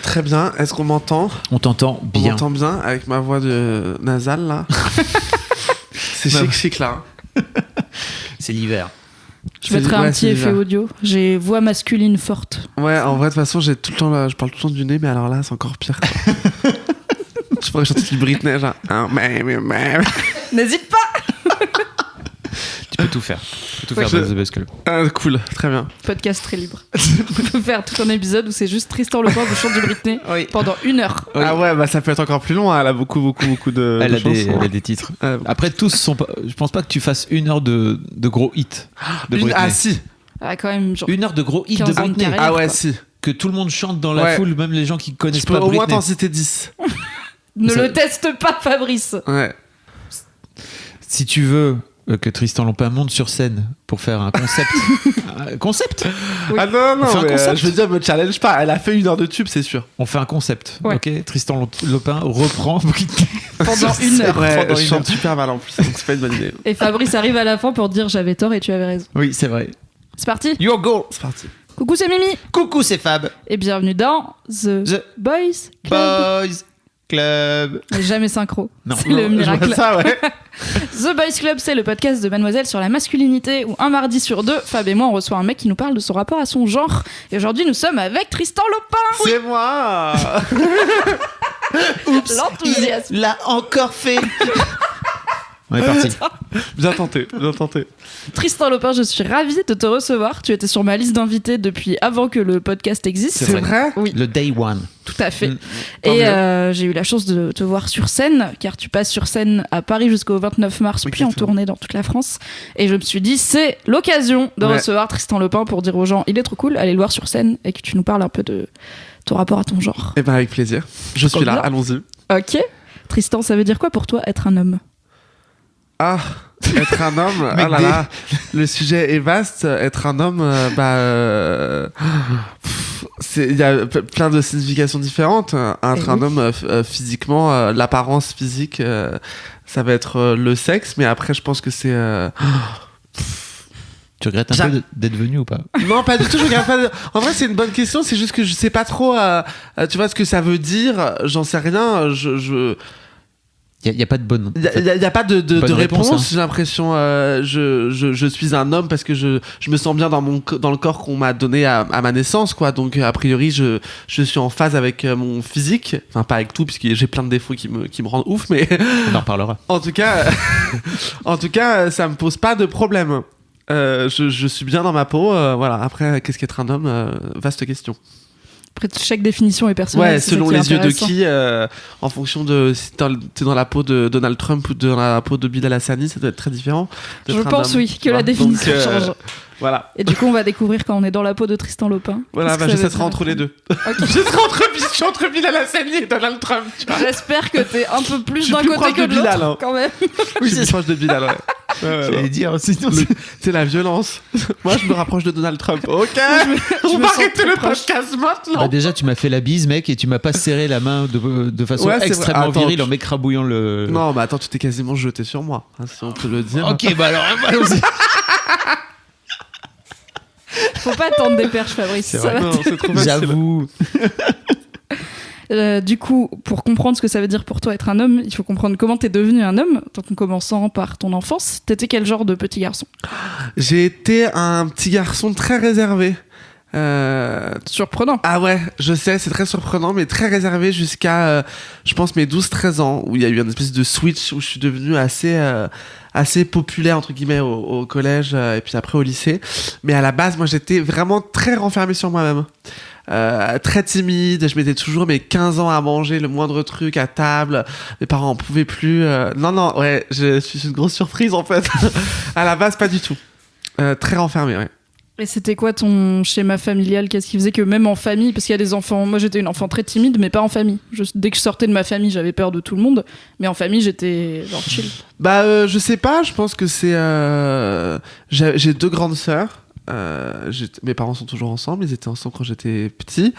Très bien. Est-ce qu'on m'entend ? On t'entend bien. On m'entend bien avec ma voix de nasale là. C'est chic là. C'est l'hiver. Je mettrai un petit effet audio. J'ai voix masculine forte. Ouais, en vrai, de toute façon, je parle tout le temps du nez, mais alors là, c'est encore pire. Quoi. Je pourrais chanter du Britney, genre. N'hésite pas. Tu peux tout faire. Tu peux tout faire dans The Best Club. Cool, très bien. Podcast très libre. On peut faire tout un épisode où c'est juste Tristan Lopin vous chante du Britney pendant 1 heure. Oui. Ah ouais, bah ça peut être encore plus long. Hein. Elle a beaucoup de elle chansons. a des titres. Après, tous sont pas. Je pense pas que tu fasses 1 heure de gros hits de Britney. Ah si. Ah quand même genre. 1 heure de gros hits de Britney. Carrière, ah ouais, quoi. Si. Que tout le monde chante dans la foule, même les gens qui connaissent pas Britney. Au moins t'en citer 10. Le teste pas, Fabrice. Ouais. Si tu veux que Tristan Lopin monte sur scène pour faire un concept. Concept Oui. Ah non, mais je veux dire, me challenge pas. Elle a fait 1 heure de tube, c'est sûr. On fait un concept. Ouais. Ok, Tristan Lopin reprend Britney. Pendant 1 heure. Ouais, je chante super mal en plus, donc c'est pas une bonne idée. Et Fabrice arrive à la fin pour dire j'avais tort et tu avais raison. Oui, c'est vrai. C'est parti. Your goal. C'est parti. Coucou, c'est Mimi. Coucou, c'est Fab. Et bienvenue dans The Boys Club. Boys Club. Mais jamais synchro. Non. C'est le miracle. Je vois ça, ouais. The Boys Club, c'est le podcast de Mademoiselle sur la masculinité où un mardi sur 2, Fab et moi, on reçoit un mec qui nous parle de son rapport à son genre. Et aujourd'hui, nous sommes avec Tristan Lopin. C'est moi. Oups. L'enthousiasme. L'a encore fait. On est parti. Bien tenté. Tristan Lopin, je suis ravie de te recevoir. Tu étais sur ma liste d'invités depuis avant que le podcast existe. C'est vrai ? Oui. Le day one. Tout à fait. Tant Et mieux. j'ai eu la chance de te voir sur scène, car tu passes sur scène à Paris jusqu'au 29 mars, puis en tournée dans toute la France. Et je me suis dit, c'est l'occasion de recevoir Tristan Lopin pour dire aux gens, il est trop cool, allez le voir sur scène et que tu nous parles un peu de ton rapport à ton genre. Eh ben avec plaisir. Je suis là, allons-y. Ok. Tristan, ça veut dire quoi pour toi être un homme ? Ah, être un homme, ah là là, le sujet est vaste. Être un homme, il y a plein de significations différentes. Être un homme, physiquement, l'apparence physique, ça va être le sexe, mais après, je pense que c'est. Tu regrettes un peu d'être venu ou pas ? Non, pas du tout. Je regarde pas. En vrai, c'est une bonne question. C'est juste que je sais pas trop. Tu vois ce que ça veut dire ? J'en sais rien. Il n'y a pas de bonne. Il n'y a pas de réponse, hein. J'ai l'impression. Je suis un homme parce que je me sens bien dans le corps qu'on m'a donné à ma naissance, quoi. Donc, a priori, je suis en phase avec mon physique. Enfin, pas avec tout, puisque j'ai plein de défauts qui me rendent ouf, mais. On en reparlera. En tout cas, ça me pose pas de problème. Je suis bien dans ma peau. Voilà. Après, qu'est-ce qu'être un homme ? Vaste question. Après, chaque définition est personnelle. Ouais, selon les yeux de qui, en fonction de si t'es dans la peau de Donald Trump ou dans la peau de Bilal Hassani, ça doit être très différent. Je pense, oui, que la définition change. Voilà. Et du coup, on va découvrir quand on est dans la peau de Tristan Lopin. Voilà, je serai entre les deux. Okay. Je serai entre Bilal Hassani et Donald Trump. Tu vois. J'espère que t'es un peu plus d'un plus côté que de l'autre, Bilal, hein. quand même. Oui, je suis proche de Bilal, ouais. J'allais dire, sinon c'est la violence. Moi, je me rapproche de Donald Trump. Ok, on va arrêter le podcast maintenant. Bah déjà, tu m'as fait la bise, mec, et tu m'as pas serré la main de façon extrêmement virile en m'écrabouillant le. Non, mais attends, tu t'es quasiment jeté sur moi, hein, si on peut le dire. Ok, bah alors, allons-y. Faut pas tendre des perches, Fabrice. Ça va. Non, c'est trop facile. J'avoue. Du coup, pour comprendre ce que ça veut dire pour toi être un homme, il faut comprendre comment t'es devenu un homme, en commençant par ton enfance. T'étais quel genre de petit garçon ? J'ai été un petit garçon très réservé. Surprenant. Ah ouais, je sais, c'est très surprenant, mais très réservé jusqu'à, je pense, mes 12-13 ans, où il y a eu une espèce de switch où je suis devenu assez populaire, entre guillemets, au collège et puis après au lycée. Mais à la base, moi, j'étais vraiment très renfermé sur moi-même. Très timide, je mettais toujours mes 15 ans à manger le moindre truc à table, mes parents en pouvaient plus. Non, ouais, je suis une grosse surprise en fait. À la base, pas du tout. Très renfermé, ouais. Et c'était quoi ton schéma familial ? Qu'est-ce qui faisait que même en famille, parce qu'il y a des enfants, moi j'étais une enfant très timide, mais pas en famille. Dès que je sortais de ma famille, j'avais peur de tout le monde, mais en famille, j'étais genre chill. Bah, je sais pas, je pense que c'est... J'ai 2 grandes sœurs. Mes parents sont toujours ensemble, ils étaient ensemble quand j'étais petit.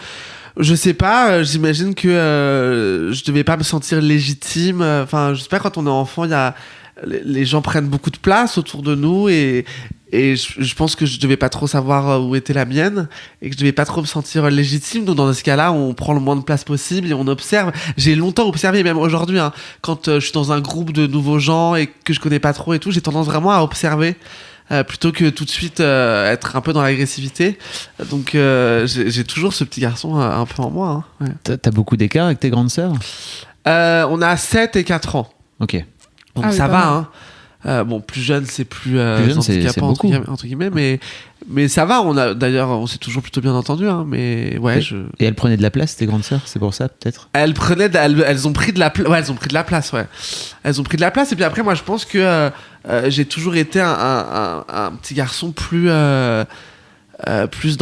Je sais pas, j'imagine que je devais pas me sentir légitime. Enfin, je sais pas, quand on est enfant, les gens prennent beaucoup de place autour de nous et je pense que je devais pas trop savoir où était la mienne et que je devais pas trop me sentir légitime. Donc dans ce cas-là, on prend le moins de place possible et on observe. J'ai longtemps observé, même aujourd'hui, hein, quand je suis dans un groupe de nouveaux gens et que je connais pas trop et tout, j'ai tendance vraiment à observer. Plutôt que tout de suite être un peu dans l'agressivité. Donc j'ai toujours ce petit garçon un peu en moi. Hein. Ouais. T'as beaucoup d'écart avec tes grandes sœurs ? On a 7 et 4 ans. Ok. Donc oui, ça pas va. mal. Hein. Bon, plus jeune, c'est plus jeune, c'est handicapant beaucoup. entre guillemets, mais ça va. On s'est toujours plutôt bien entendu. Hein, mais ouais, Et elles prenaient de la place, tes grandes sœurs, c'est pour ça peut-être ? Elles ont pris de la place. Ouais, elles ont pris de la place. Ouais. Elles ont pris de la place. Et puis après, moi, je pense que j'ai toujours été un petit garçon plus dans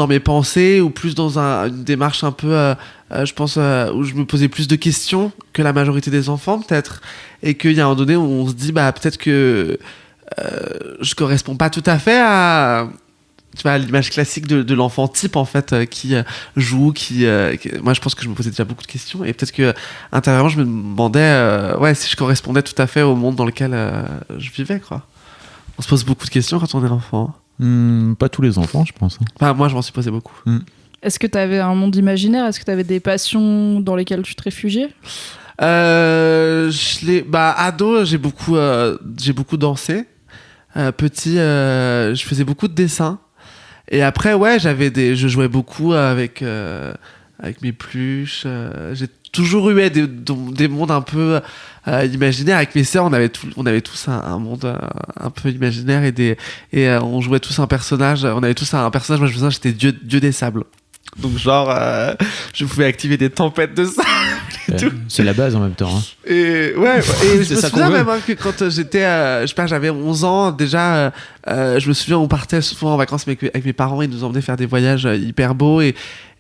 mes pensées ou plus dans une démarche un peu, je pense, où je me posais plus de questions que la majorité des enfants peut-être, et qu'il y a un moment donné où on se dit peut-être que je corresponds pas tout à fait à, tu vois, l'image classique de l'enfant type en fait, qui joue, moi je pense que je me posais déjà beaucoup de questions et peut-être que intérieurement je me demandais si je correspondais tout à fait au monde dans lequel je vivais, quoi. On se pose beaucoup de questions quand on est enfant. Pas tous les enfants, je pense. Enfin, moi je m'en suis posé beaucoup. Est-ce que t'avais un monde imaginaire ? Est-ce que t'avais des passions dans lesquelles tu te réfugiais ? Ado, j'ai beaucoup dansé. Petit, je faisais beaucoup de dessins. Et après, ouais, je jouais beaucoup avec mes pluches. J'ai toujours eu des mondes un peu imaginaires. Avec mes sœurs, on avait tous un monde un peu imaginaire et on jouait tous un personnage. On avait tous un personnage. Moi, je me souviens, j'étais Dieu des sables. Donc genre, je pouvais activer des tempêtes de sable et tout. C'est la base en même temps. Hein. Et ouais, et je me ça souviens qu'on veut. même que quand j'étais, j'avais 11 ans déjà, je me souviens on partait souvent en vacances avec mes parents, ils nous emmenaient faire des voyages hyper beaux et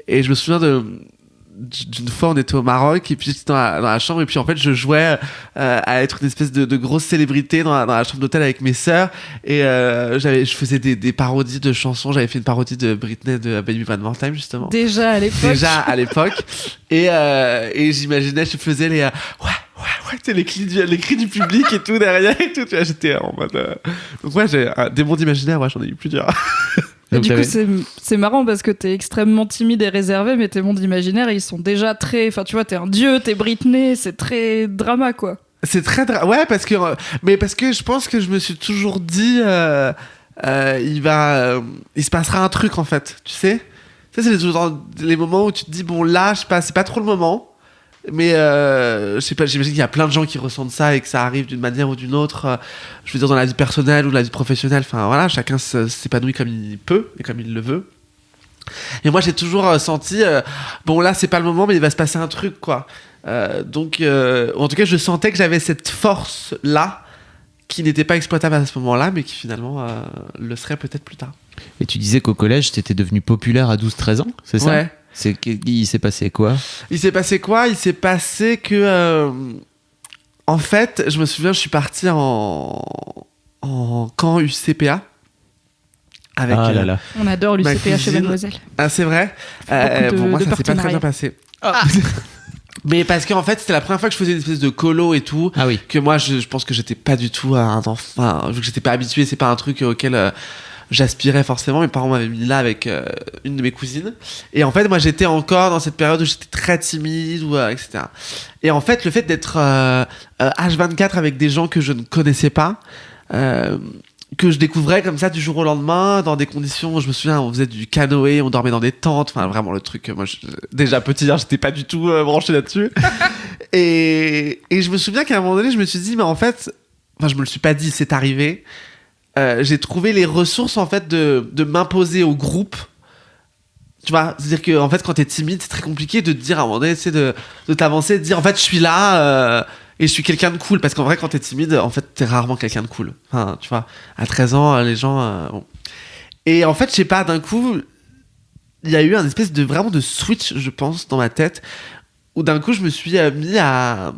je me souviens d'une fois on était au Maroc et puis j'étais dans la chambre et puis en fait je jouais à être une espèce de grosse célébrité dans la chambre d'hôtel avec mes sœurs et je faisais des parodies de chansons. J'avais fait une parodie de Britney de Baby One More Time justement Déjà à l'époque. et j'imaginais, je faisais les tu sais, les cris du public et tout derrière et tout, tu vois, j'étais en mode donc ouais, j'ai des mondes imaginaires, ouais, j'en ai eu plusieurs. Et du coup, c'est marrant parce que t'es extrêmement timide et réservé, mais tes mondes imaginaires, ils sont déjà très... Enfin, tu vois, t'es un dieu, t'es Britney, c'est très drama, quoi. C'est très... Ouais, parce que je pense que je me suis toujours dit... il se passera un truc, en fait, tu sais. Ça, c'est les moments où tu te dis, bon, là, je sais pas, c'est pas trop le moment. Mais je sais pas, j'imagine qu'il y a plein de gens qui ressentent ça et que ça arrive d'une manière ou d'une autre, je veux dire dans la vie personnelle ou la vie professionnelle, enfin voilà, chacun s'épanouit comme il peut et comme il le veut. Et moi j'ai toujours senti bon là c'est pas le moment mais il va se passer un truc, quoi. Donc en tout cas je sentais que j'avais cette force là qui n'était pas exploitable à ce moment-là mais qui finalement le serait peut-être plus tard. Et tu disais qu'au collège t'étais devenu populaire à 12-13 ans, c'est ça ? Ouais. Il s'est passé quoi ? Il s'est passé que en fait, je me souviens, je suis parti en camp UCPA avec là. On adore l'UCPA chez Mademoiselle. Ah, c'est vrai. Bon, moi ça s'est pas très bien passé. Mais parce qu'en fait, c'était la première fois que je faisais une espèce de colo et tout. Ah oui. Que moi, je pense que j'étais pas du tout un enfant. Vu que j'étais pas habitué, c'est pas un truc auquel j'aspirais forcément. Mes parents m'avaient mis là avec une de mes cousines. Et en fait, moi, j'étais encore dans cette période où j'étais très timide, etc. Et en fait, le fait d'être H24 avec des gens que je ne connaissais pas, que je découvrais comme ça du jour au lendemain, dans des conditions, je me souviens, on faisait du canoë, on dormait dans des tentes, enfin vraiment le truc, moi, déjà petit, j'étais pas du tout branché là-dessus. et je me souviens qu'à un moment donné, je me suis dit, mais en fait, enfin, je me le suis pas dit, c'est arrivé. J'ai trouvé les ressources en fait de m'imposer au groupe, tu vois, c'est-à-dire que en fait quand t'es timide c'est très compliqué de te dire à un moment donné, c'est de t'avancer, de dire en fait je suis là et je suis quelqu'un de cool, parce qu'en vrai quand t'es timide en fait t'es rarement quelqu'un de cool, enfin, tu vois, à 13 ans les gens bon. Et en fait je sais pas, d'un coup il y a eu un espèce de vraiment de switch, je pense, dans ma tête, où d'un coup je me suis mis à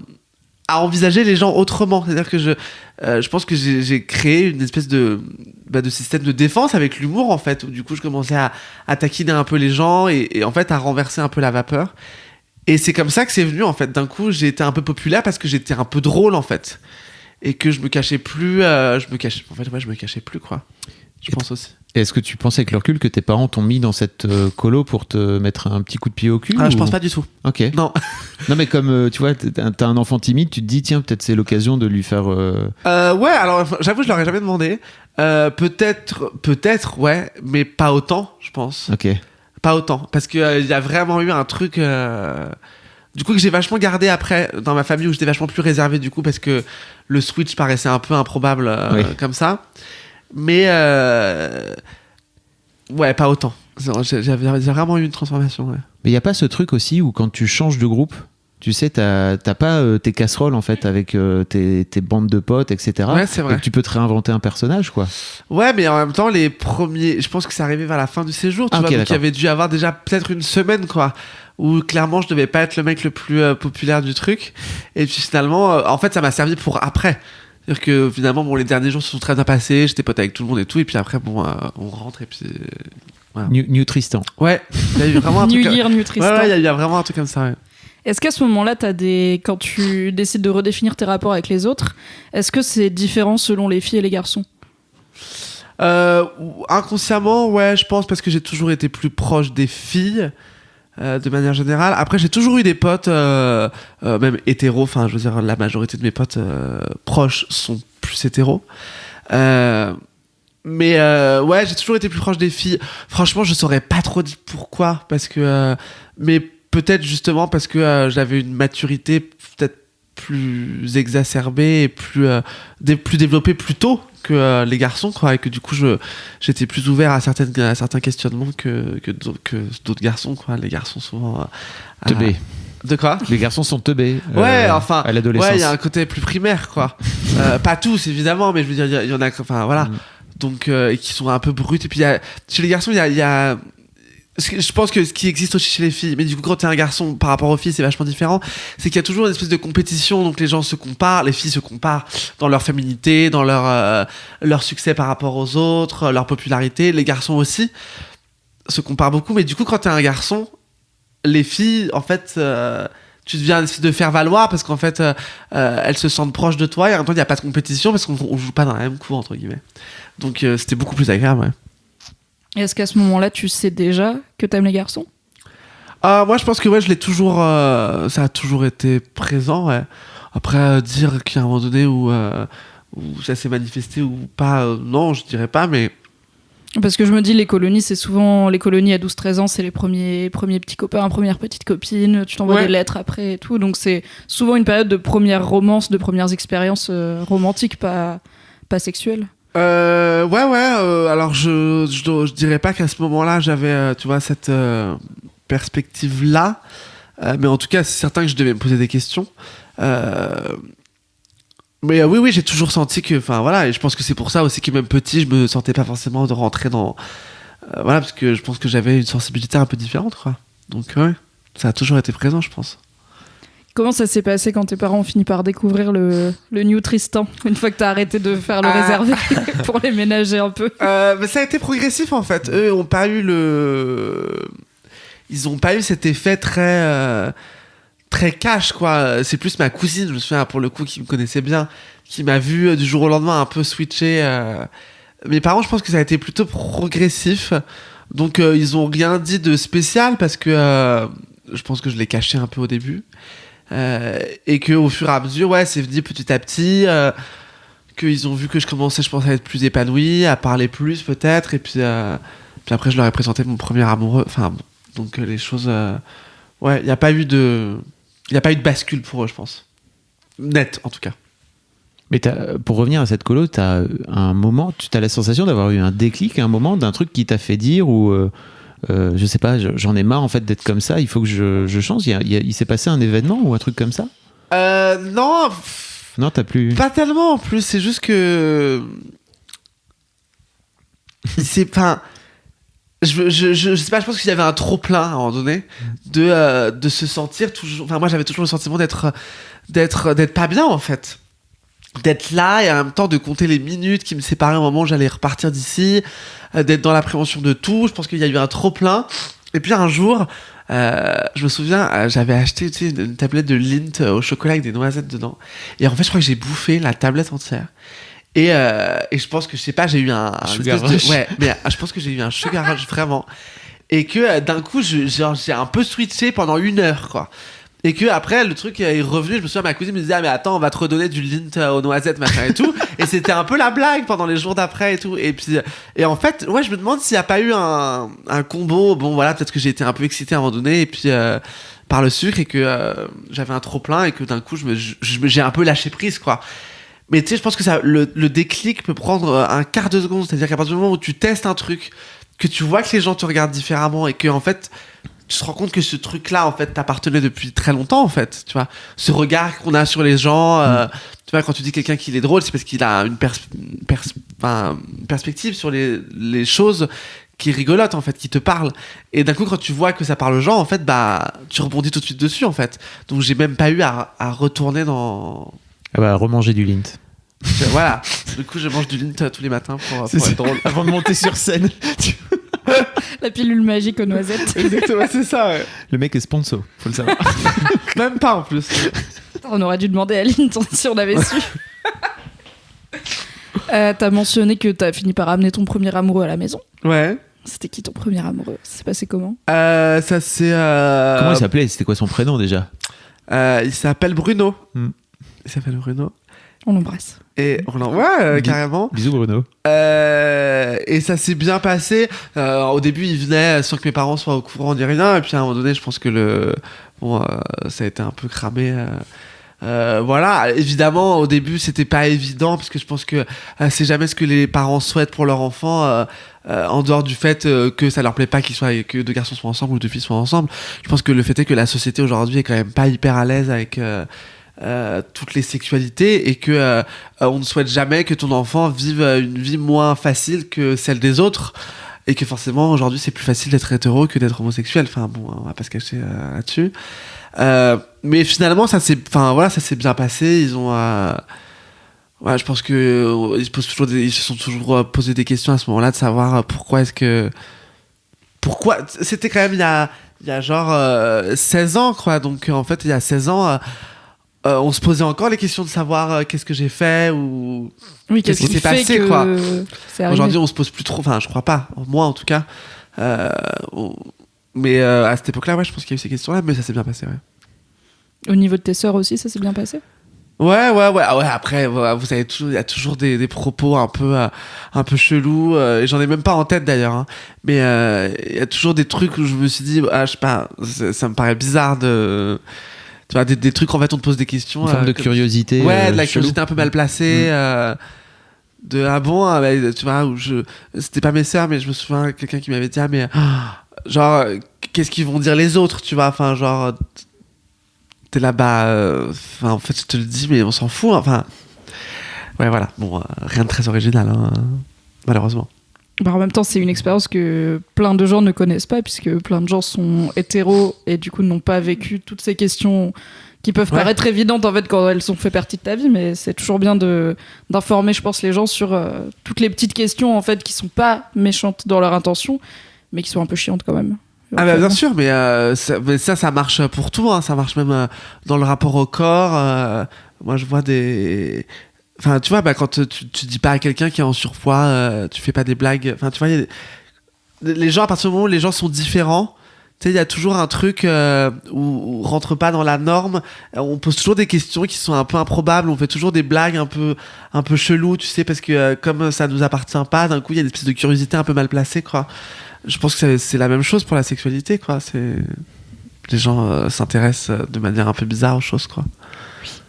envisager les gens autrement. C'est-à-dire que je pense que j'ai créé une espèce de système de défense avec l'humour, en fait, où du coup je commençais à taquiner un peu les gens et en fait à renverser un peu la vapeur. Et c'est comme ça que c'est venu, en fait. D'un coup, j'ai été un peu populaire parce que j'étais un peu drôle, en fait. Et que je me cachais plus. Je me cachais plus, quoi. je pense aussi. Est-ce que tu penses avec le recul que tes parents t'ont mis dans cette colo pour te metmettre un petit coup de pied au cul Je pense pas du tout. Ok. Non. Non, mais comme tu vois, t'as un enfant timide, tu te dis, tiens, peut-être c'est l'occasion de lui faire. Ouais, alors j'avoue, je leur ai jamais demandé. Peut-être, ouais, mais pas autant, je pense. Ok. Pas autant. Parce qu'il y a vraiment eu un truc. Du coup, que j'ai vachement gardé après dans ma famille où j'étais vachement plus réservé, du coup, parce que le switch paraissait un peu improbable comme ça. Mais ouais, pas autant. J'ai vraiment eu une transformation. Ouais. Mais il n'y a pas ce truc aussi où quand tu changes de groupe, tu sais, t'as pas tes casseroles en fait avec tes bandes de potes, etc. Ouais, c'est vrai. Donc tu peux te réinventer un personnage, quoi. Ouais, mais en même temps, les premiers. Je pense que c'est arrivé vers la fin du séjour, tu vois. Ok, Donc il y avait dû avoir déjà peut-être une semaine, quoi. Où clairement, je devais pas être le mec le plus populaire du truc. Et puis finalement, en fait, ça m'a servi pour après. C'est-à-dire que finalement, bon, les derniers jours se sont très bien passés, j'étais pote avec tout le monde et tout, et puis après, bon, on rentre et puis. Voilà. New Tristan. Ouais, il y a eu vraiment un New truc. Year, New Tristan. Ouais, il y a vraiment un truc comme ça, ouais. Est-ce qu'à ce moment-là, quand tu décides de redéfinir tes rapports avec les autres, est-ce que c'est différent selon les filles et les garçons ? Inconsciemment, ouais, je pense, parce que j'ai toujours été plus proche des filles. De manière générale. Après, j'ai toujours eu des potes, même hétéros. Enfin, je veux dire, la majorité de mes potes proches sont plus hétéros. Mais ouais, j'ai toujours été plus proche des filles. Franchement, je saurais pas trop dire pourquoi, parce que. Mais peut-être justement parce que j'avais une maturité peut-être plus exacerbée et plus développée plus tôt que les garçons, quoi, et que du coup j'étais plus ouvert à certains questionnements que d'autres garçons, quoi. Les garçons souvent Teubés. De quoi ? Les garçons sont teubés. Ouais, enfin, à l'adolescence. ouais, il y a un côté plus primaire, quoi. Pas tous évidemment, mais je veux dire, il y en a, enfin voilà. Donc et qui sont un peu bruts. Et puis chez les garçons, il y a je pense que ce qui existe aussi chez les filles, mais du coup quand t'es un garçon par rapport aux filles c'est vachement différent, c'est qu'il y a toujours une espèce de compétition, donc les gens se comparent, les filles se comparent dans leur féminité, dans leur succès par rapport aux autres, leur popularité, les garçons aussi se comparent beaucoup, mais du coup quand t'es un garçon, les filles en fait tu deviens une espèce de faire valoir parce qu'en fait elles se sentent proches de toi et en même temps il n'y a pas de compétition parce qu'on joue pas dans la même cour entre guillemets, donc c'était beaucoup plus agréable, ouais. Et est-ce qu'à ce moment-là, tu sais déjà que t'aimes les garçons ? Moi, je pense que ouais, je l'ai toujours. Ça a toujours été présent. Ouais. Après, dire qu'il y a un moment donné où ça s'est manifesté ou pas, non, je dirais pas, mais. Parce que je me dis, les colonies, c'est souvent. Les colonies à 12-13 ans, c'est les premiers petits copains, première petite copine, tu t'envoies des lettres après et tout. Donc, c'est souvent une période de première romance, de premières expériences romantiques, pas sexuelles. Alors je dirais pas qu'à ce moment-là j'avais tu vois cette perspective là, mais en tout cas c'est certain que je devais me poser des questions, mais oui j'ai toujours senti que, enfin voilà, et je pense que c'est pour ça aussi que même petit je me sentais pas forcément de rentrer dans voilà, parce que je pense que j'avais une sensibilité un peu différente, quoi. Donc ouais, ça a toujours été présent, je pense. Comment ça s'est passé quand tes parents ont fini par découvrir le New Tristan, une fois que t'as arrêté de faire le réservé pour les ménager un peu? Mais ça a été progressif en fait. Eux ont pas eu ils ont pas eu cet effet très cash, quoi. C'est plus ma cousine, je me souviens pour le coup, qui me connaissait bien, qui m'a vu du jour au lendemain un peu switcher. Mes parents, je pense que ça a été plutôt progressif. Donc ils ont rien dit de spécial parce que je pense que je l'ai caché un peu au début. Et qu'au fur et à mesure, ouais, c'est venu petit à petit, qu'ils ont vu que je commençais, je pense, à être plus épanoui, à parler plus peut-être, et puis après je leur ai présenté mon premier amoureux, enfin bon, donc les choses, ouais, il n'y a pas eu de bascule pour eux, je pense, net en tout cas. Mais pour revenir à cette colo, t'as un moment, tu as la sensation d'avoir eu un déclic, un moment d'un truc qui t'a fait dire ou je sais pas, j'en ai marre en fait d'être comme ça, il faut que je change. Il s'est passé un événement ou un truc comme ça ? Non. Non, t'as plus. Pas tellement en plus, c'est juste que. C'est pas. Je sais pas, je pense qu'il y avait un trop-plein à un moment donné de se sentir toujours. Enfin, moi j'avais toujours le sentiment d'être pas bien en fait. D'être là et en même temps de compter les minutes qui me séparaient au moment où j'allais repartir d'ici, d'être dans l'appréhension de tout. Je pense qu'il y a eu un trop-plein. Et puis un jour, je me souviens, j'avais acheté une tablette de Lindt au chocolat avec des noisettes dedans. Et en fait, je crois que j'ai bouffé la tablette entière. Et je pense que, je sais pas, j'ai eu un Sugar espèce rush. ouais, mais je pense que j'ai eu un sugar rush vraiment. Et que d'un coup, j'ai un peu switché pendant 1 heure, quoi. Et que après, le truc est revenu. Je me souviens, ma cousine me disait, ah, mais attends, on va te redonner du lint aux noisettes, machin et tout. Et c'était un peu la blague pendant les jours d'après et tout. Et en fait, ouais, je me demande s'il n'y a pas eu un combo. Bon, voilà, peut-être que j'ai été un peu excité à un moment donné. Et puis, par le sucre, et que j'avais un trop plein, et que d'un coup, j'ai un peu lâché prise, quoi. Mais tu sais, je pense que le déclic peut prendre un quart de seconde. C'est-à-dire qu'à partir du moment où tu testes un truc, que tu vois que les gens te regardent différemment, et que en fait, tu te rends compte que ce truc-là, en fait, t'appartenait depuis très longtemps, en fait. Tu vois, ce regard qu'on a sur les gens. Tu vois, quand tu dis quelqu'un qu'il est drôle, c'est parce qu'il a une perspective sur les choses qui est rigolote, en fait, qui te parle. Et d'un coup, quand tu vois que ça parle aux gens, en fait, bah, tu rebondis tout de suite dessus, en fait. Donc, j'ai même pas eu à retourner dans... Ah bah, remanger du lint. Voilà. Du coup, je mange du lint tous les matins pour être drôle. Avant de monter sur scène. La pilule magique aux noisettes. Exactement, c'est ça, ouais. Le mec est sponsor, faut le savoir. Même pas, en plus. On aurait dû demander à Lynn si on avait su. T'as mentionné que t'as fini par amener ton premier amoureux à la maison. Ouais. C'était qui ton premier amoureux? Ça s'est passé comment? Ça, c'est... Comment il s'appelait? C'était quoi son prénom déjà? Il s'appelle Bruno. Hmm. Il s'appelle Bruno. On l'embrasse. Et ouais, carrément. Bisous Bruno. Et ça s'est bien passé. Au début, il venait sans que mes parents soient au courant ni rien. Et puis à un moment donné, je pense que ça a été un peu cramé. Voilà, évidemment, au début, c'était pas évident parce que je pense que c'est jamais ce que les parents souhaitent pour leur enfant. En dehors du fait que ça leur plaît pas que deux garçons soient ensemble ou deux filles soient ensemble. Je pense que le fait est que la société aujourd'hui est quand même pas hyper à l'aise avec toutes les sexualités, et que on ne souhaite jamais que ton enfant vive une vie moins facile que celle des autres, et que forcément aujourd'hui c'est plus facile d'être hétéro que d'être homosexuel. Enfin bon, on va pas se cacher là-dessus. Mais finalement ça s'est bien passé. Ils ont ouais, je pense que ils se sont toujours posé des questions à ce moment-là, de savoir pourquoi c'était quand même il y a genre 16 ans, quoi. Donc en fait, il y a 16 ans, on se posait encore les questions de savoir qu'est-ce que j'ai fait, ou qu'est-ce qui s'est passé, quoi. Aujourd'hui, on se pose plus trop, enfin, je crois pas, moi en tout cas. Mais à cette époque-là, ouais, je pense qu'il y a eu ces questions-là, mais ça s'est bien passé, ouais. Au niveau de tes sœurs aussi, ça s'est bien passé? Ouais. Après, vous savez, il y a toujours des propos un peu chelous. Et j'en ai même pas en tête d'ailleurs. Hein. Mais il y a toujours des trucs où je me suis dit, je sais pas, ça me paraît bizarre de. Tu vois, des trucs, en fait, on te pose des questions. Une forme de curiosité. Ouais, de la chelou. curiosité un peu mal placée. De tu vois, c'était pas mes sœurs, mais je me souviens quelqu'un qui m'avait dit, mais genre, qu'est-ce qu'ils vont dire les autres, tu vois, enfin, genre. T'es là-bas, en fait, je te le dis, mais on s'en fout. Enfin, ouais, voilà. Bon, rien de très original, hein, malheureusement. Bah, en même temps, c'est une expérience que plein de gens ne connaissent pas, puisque plein de gens sont hétéros et du coup n'ont pas vécu toutes ces questions qui peuvent paraître évidentes en fait quand elles sont fait partie de ta vie, mais c'est toujours bien d'informer, je pense, les gens sur toutes les petites questions en fait qui sont pas méchantes dans leur intention, mais qui sont un peu chiantes quand même. Ah bah bien sûr, mais ça marche pour tout, hein. Ça marche même dans le rapport au corps. Moi, je vois des... Enfin, tu vois, quand tu dis pas à quelqu'un qui est en surpoids, tu fais pas des blagues. Enfin, tu vois, les gens, à partir du moment où les gens sont différents, tu sais, il y a toujours un truc où on rentre pas dans la norme. On pose toujours des questions qui sont un peu improbables. On fait toujours des blagues un peu chelous, tu sais, parce que comme ça nous appartient pas, d'un coup, il y a une espèce de curiosité un peu mal placée, quoi. Je pense que c'est la même chose pour la sexualité, quoi. Les gens s'intéressent de manière un peu bizarre aux choses, quoi.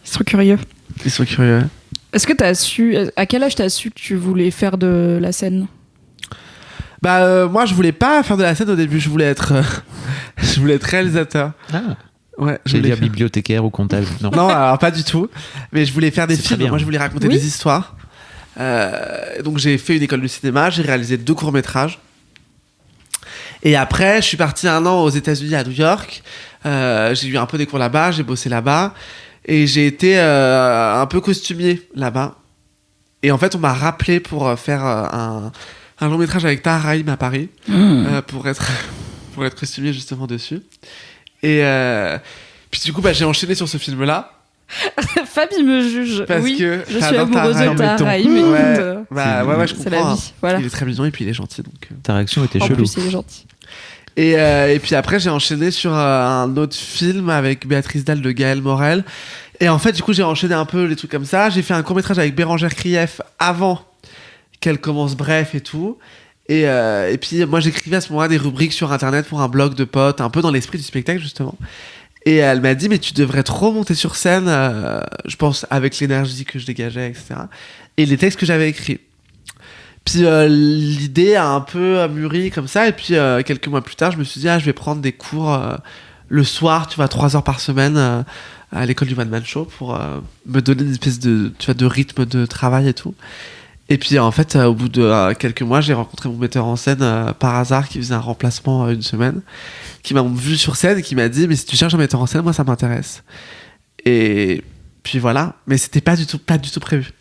Ils sont curieux. Ils sont curieux. Est-ce que à quel âge t'as su que tu voulais faire de la scène? Moi, je voulais pas faire de la scène au début. Je voulais être réalisateur. Ah. Ouais, J'allais dire bibliothécaire ou comptable. Non, alors pas du tout. Mais je voulais faire des films. Moi, je voulais raconter des histoires. Donc, j'ai fait une école de cinéma. J'ai réalisé 2 courts-métrages. Et après, je suis parti 1 an aux États-Unis, à New York. J'ai eu un peu des cours là-bas, j'ai bossé là-bas. Et j'ai été un peu costumier là-bas. Et en fait, on m'a rappelé pour faire un long métrage avec Tahar Rahim à Paris. Pour être costumier justement dessus. Et puis du coup, j'ai enchaîné sur ce film-là. Fabie me juge. Parce oui, que je suis amoureuse de Tahar. Ouais, ouais, je comprends. C'est la vie. Voilà. Il est très mignon et puis il est gentil. Donc, Ta réaction était En chelou. plus, il est gentil. Et puis après, j'ai enchaîné sur un autre film avec Béatrice Dalle de Gaël Morel. Et en fait, du coup, j'ai enchaîné un peu les trucs comme ça. J'ai fait un court-métrage avec Bérangère Krief avant qu'elle commence Bref et tout. Et puis, moi, j'écrivais à ce moment-là des rubriques sur Internet pour un blog de potes, un peu dans l'esprit du spectacle, justement. Et elle m'a dit, mais tu devrais trop monter sur scène, je pense, avec l'énergie que je dégageais, etc. Et les textes que j'avais écrits. Puis l'idée a un peu mûri comme ça. Et puis quelques mois plus tard, je me suis dit, je vais prendre des cours le soir, tu vois, 3 heures par semaine à l'école du One Man Show pour me donner une espèce de, tu vois, de rythme de travail et tout. Et puis en fait, au bout de quelques mois, j'ai rencontré mon metteur en scène par hasard qui faisait un remplacement une semaine, qui m'a vu sur scène et qui m'a dit, mais si tu cherches un metteur en scène, moi ça m'intéresse. Et puis voilà, mais c'était pas du tout prévu.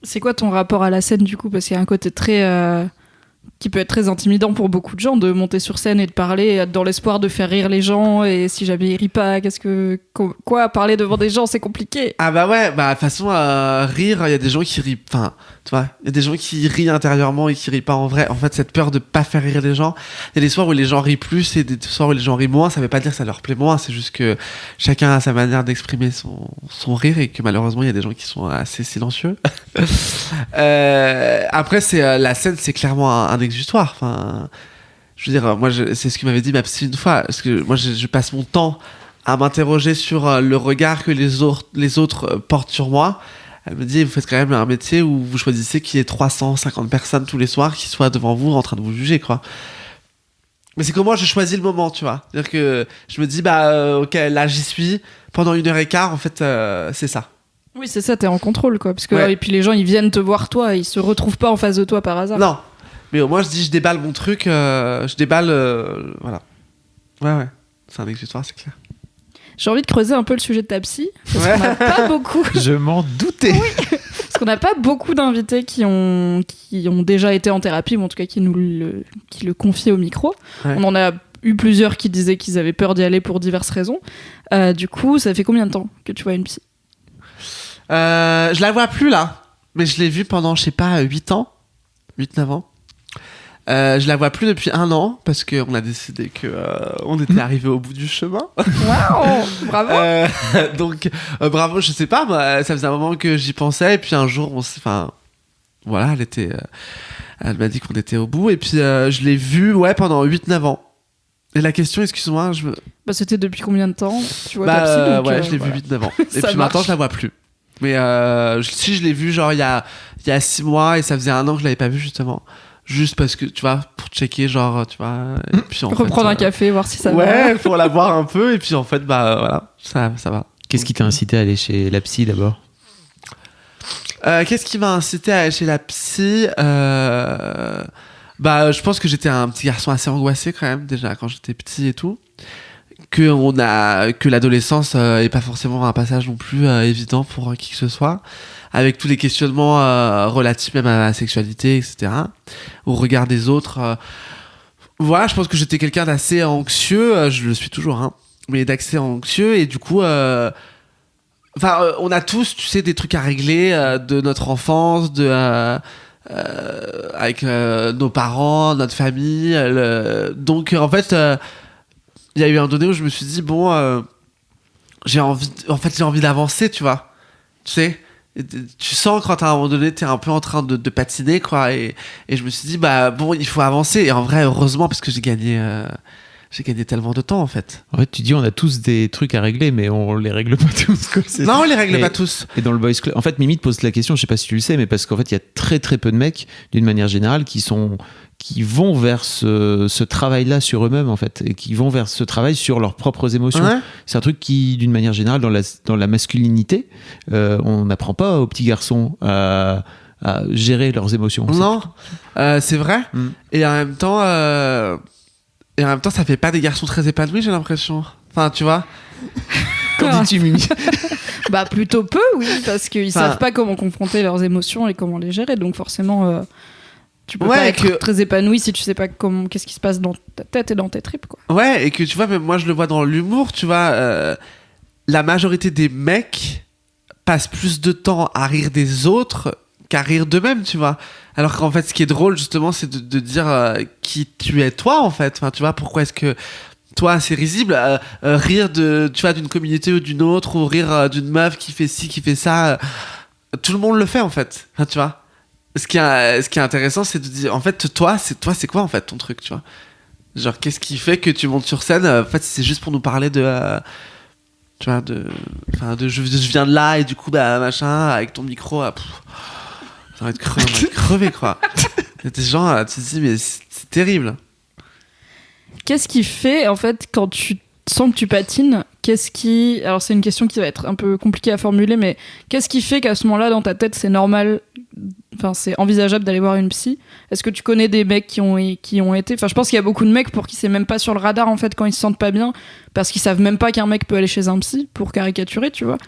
C'est quoi ton rapport à la scène du coup? Parce qu'il y a un côté très qui peut être très intimidant pour beaucoup de gens de monter sur scène et de parler dans l'espoir de faire rire les gens, et si jamais ils rient pas, quoi parler devant des gens, c'est compliqué. Ah bah ouais, bah de toute façon rire, il y a des gens qui rient, enfin tu vois, il y a des gens qui rient intérieurement et qui rient pas en vrai. En fait, cette peur de pas faire rire les gens, il y a des soirs où les gens rient plus et des soirs où les gens rient moins, ça veut pas dire que ça leur plaît moins, c'est juste que chacun a sa manière d'exprimer son rire et que malheureusement il y a des gens qui sont assez silencieux. Après c'est la scène, c'est clairement un exutoire, enfin je veux dire, moi c'est ce que m'avait dit ma psy une fois, parce que moi je passe mon temps à m'interroger sur le regard que les autres portent sur moi. Elle me dit, vous faites quand même un métier où vous choisissez qu'il y ait 350 personnes tous les soirs qui soient devant vous en train de vous juger, quoi. Mais c'est que moi, je choisis le moment, tu vois. C'est-à-dire que je me dis, ok, là, j'y suis. Pendant 1h15, en fait, c'est ça. Oui, c'est ça, t'es en contrôle, quoi. Parce que, Ouais. et puis les gens, ils viennent te voir, toi, ils se retrouvent pas en face de toi par hasard. Non. Mais au moins, je dis, je déballe mon truc, je déballe, voilà. Ouais. C'est un exutoire, c'est clair. J'ai envie de creuser un peu le sujet de ta psy, parce Ouais. qu'on n'a pas beaucoup. Je m'en doutais. Parce qu'on n'a pas beaucoup d'invités qui ont déjà été en thérapie, ou en tout cas qui le confient au micro. Ouais. On en a eu plusieurs qui disaient qu'ils avaient peur d'y aller pour diverses raisons. Du coup, ça fait combien de temps que tu vois une psy? Je la vois plus, là. Mais je l'ai vue pendant, je sais pas, 8 ans. 8-9 ans. Je la vois plus depuis 1 an parce qu'on a décidé que on était arrivé au bout du chemin. Waouh, bravo. Donc bravo, je sais pas, moi, ça faisait un moment que j'y pensais et puis un jour voilà, elle m'a dit qu'on était au bout et puis je l'ai vue pendant 8-9 ans. Et la question, excuse-moi, Bah, c'était depuis combien de temps tu vois ta psy, donc, je l'ai voilà. vue 8-9 ans. Et Ça puis maintenant marche. je la vois plus. Mais si je l'ai vue genre il y a 6 mois et ça faisait 1 an que je l'avais pas vue justement. Juste parce que, tu vois, pour checker, genre, tu vois. Et puis, en Reprendre fait, un café, voir si ça va. Ouais, pour la voir un peu. Et puis, en fait, voilà, ça va. Qu'est-ce qui t'a incité à aller chez la psy d'abord? Qu'est-ce qui m'a incité à aller chez la psy je pense que j'étais un petit garçon assez angoissé quand même, déjà, quand j'étais petit et tout. Que l'adolescence est pas forcément un passage non plus évident pour qui que ce soit. Avec tous les questionnements relatifs même à la sexualité, etc. Au regard des autres. Voilà, je pense que j'étais quelqu'un d'assez anxieux, je le suis toujours, hein, mais d'assez anxieux, et du coup, on a tous, tu sais, des trucs à régler de notre enfance, avec nos parents, notre famille. Donc, en fait, il y a eu un donné où je me suis dit, j'ai envie d'avancer, tu vois. Tu sais, tu sens quand à un moment donné t'es un peu en train de patiner, quoi, et je me suis dit il faut avancer, et en vrai heureusement parce que j'ai gagné tellement de temps en fait. En fait, tu dis on a tous des trucs à régler, mais on les règle pas tous, quoi. Non, on les règle pas tous. Et dans le boys club, en fait, Mimi te pose la question, je sais pas si tu le sais, mais parce qu'en fait il y a très très peu de mecs d'une manière générale qui vont vers ce travail-là sur eux-mêmes, en fait, et qui vont vers ce travail sur leurs propres émotions. Ouais. C'est un truc qui, d'une manière générale, dans la masculinité, on n'apprend pas aux petits garçons à gérer leurs émotions. Non, c'est vrai. Mm. Et en même temps, ça fait pas des garçons très épanouis, j'ai l'impression. Enfin, tu vois. Qu'en dis-tu, Mimi? Bah, plutôt peu, oui, parce qu'ils savent pas comment confronter leurs émotions et comment les gérer, donc forcément, tu peux pas être très épanoui si tu sais pas qu'est-ce qui se passe dans ta tête et dans tes tripes, quoi. Ouais, et que tu vois, même moi je le vois dans l'humour, tu vois. la majorité des mecs passent plus de temps à rire des autres qu'à rire d'eux-mêmes, tu vois. Alors qu'en fait, ce qui est drôle, justement, c'est de dire qui tu es toi, en fait. Enfin, tu vois, pourquoi est-ce que toi, c'est risible rire tu vois, d'une communauté ou d'une autre, ou rire d'une meuf qui fait ci, qui fait ça. Tout le monde le fait, en fait. Enfin, tu vois. Ce qui est intéressant, c'est de dire, en fait, toi, c'est quoi, en fait, ton truc, tu vois. Genre, qu'est-ce qui fait que tu montes sur scène en fait, c'est juste pour nous parler de... tu vois, je viens de là, et du coup, bah, machin, avec ton micro, ça va être crevé, quoi. Il y a des gens, tu te dis, mais c'est terrible. Qu'est-ce qui fait, en fait, quand tu sens que tu patines, alors c'est une question qui va être un peu compliquée à formuler, mais qu'est-ce qui fait qu'à ce moment-là, dans ta tête, c'est normal, enfin, c'est envisageable d'aller voir une psy? Est-ce que tu connais des mecs qui ont été... Enfin, je pense qu'il y a beaucoup de mecs pour qui c'est même pas sur le radar, en fait, quand ils se sentent pas bien, parce qu'ils savent même pas qu'un mec peut aller chez un psy, pour caricaturer, tu vois.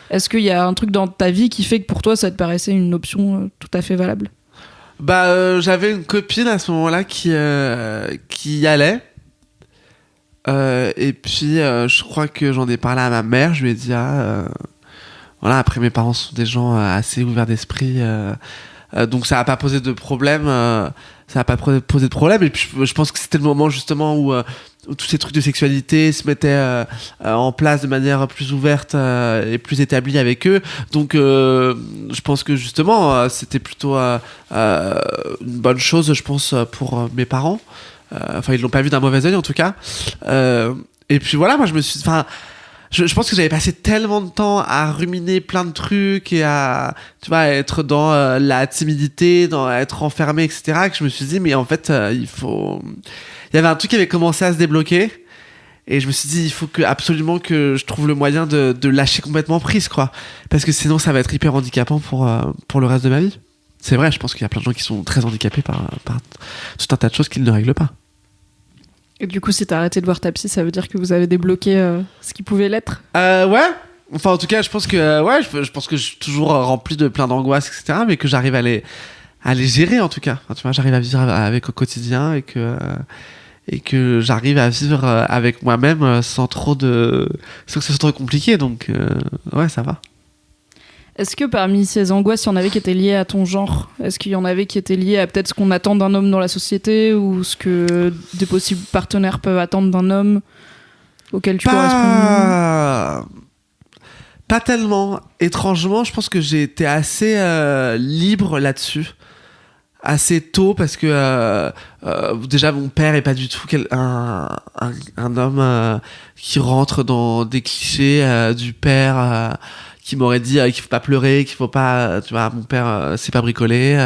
Est-ce qu'il y a un truc dans ta vie qui fait que pour toi, ça te paraissait une option tout à fait valable? J'avais une copine à ce moment-là qui y allait. Et puis je crois que j'en ai parlé à ma mère. Je lui ai dit voilà, après mes parents sont des gens assez ouverts d'esprit, donc ça a pas posé de problème. Et puis je pense que c'était le moment justement où tous ces trucs de sexualité se mettaient en place de manière plus ouverte et plus établie avec eux. Donc je pense que justement c'était plutôt une bonne chose, je pense, pour mes parents. Enfin, ils l'ont pas vu d'un mauvais œil en tout cas. Et puis voilà, moi je pense que j'avais passé tellement de temps à ruminer plein de trucs et à, tu vois, être dans la timidité, dans être enfermé, etc., que je me suis dit, mais en fait, il y avait un truc qui avait commencé à se débloquer. Et je me suis dit, il faut absolument que je trouve le moyen de lâcher complètement prise, quoi. Parce que sinon, ça va être hyper handicapant pour le reste de ma vie. C'est vrai, je pense qu'il y a plein de gens qui sont très handicapés par tout un tas de choses qu'ils ne règlent pas. Et du coup, si t'as arrêté de voir ta psy, ça veut dire que vous avez débloqué ce qui pouvait l'être? Ouais. Enfin, en tout cas, je pense que je pense que je suis toujours rempli de plein d'angoisses, etc., mais que j'arrive à les gérer, en tout cas. Enfin, tu vois, j'arrive à vivre avec au quotidien et que j'arrive à vivre avec moi-même sans que ce soit trop compliqué. Donc, ouais, ça va. Est-ce que parmi ces angoisses, il y en avait qui étaient liées à ton genre? Est-ce qu'il y en avait qui étaient liées à peut-être ce qu'on attend d'un homme dans la société, ou ce que des possibles partenaires peuvent attendre d'un homme auquel tu corresponds? Pas tellement. Étrangement, je pense que j'ai été assez libre là-dessus. Assez tôt, parce que déjà mon père est pas du tout un homme qui rentre dans des clichés du père qui m'aurait dit qu'il faut pas pleurer, qu'il faut pas, tu vois, mon père sait pas bricoler,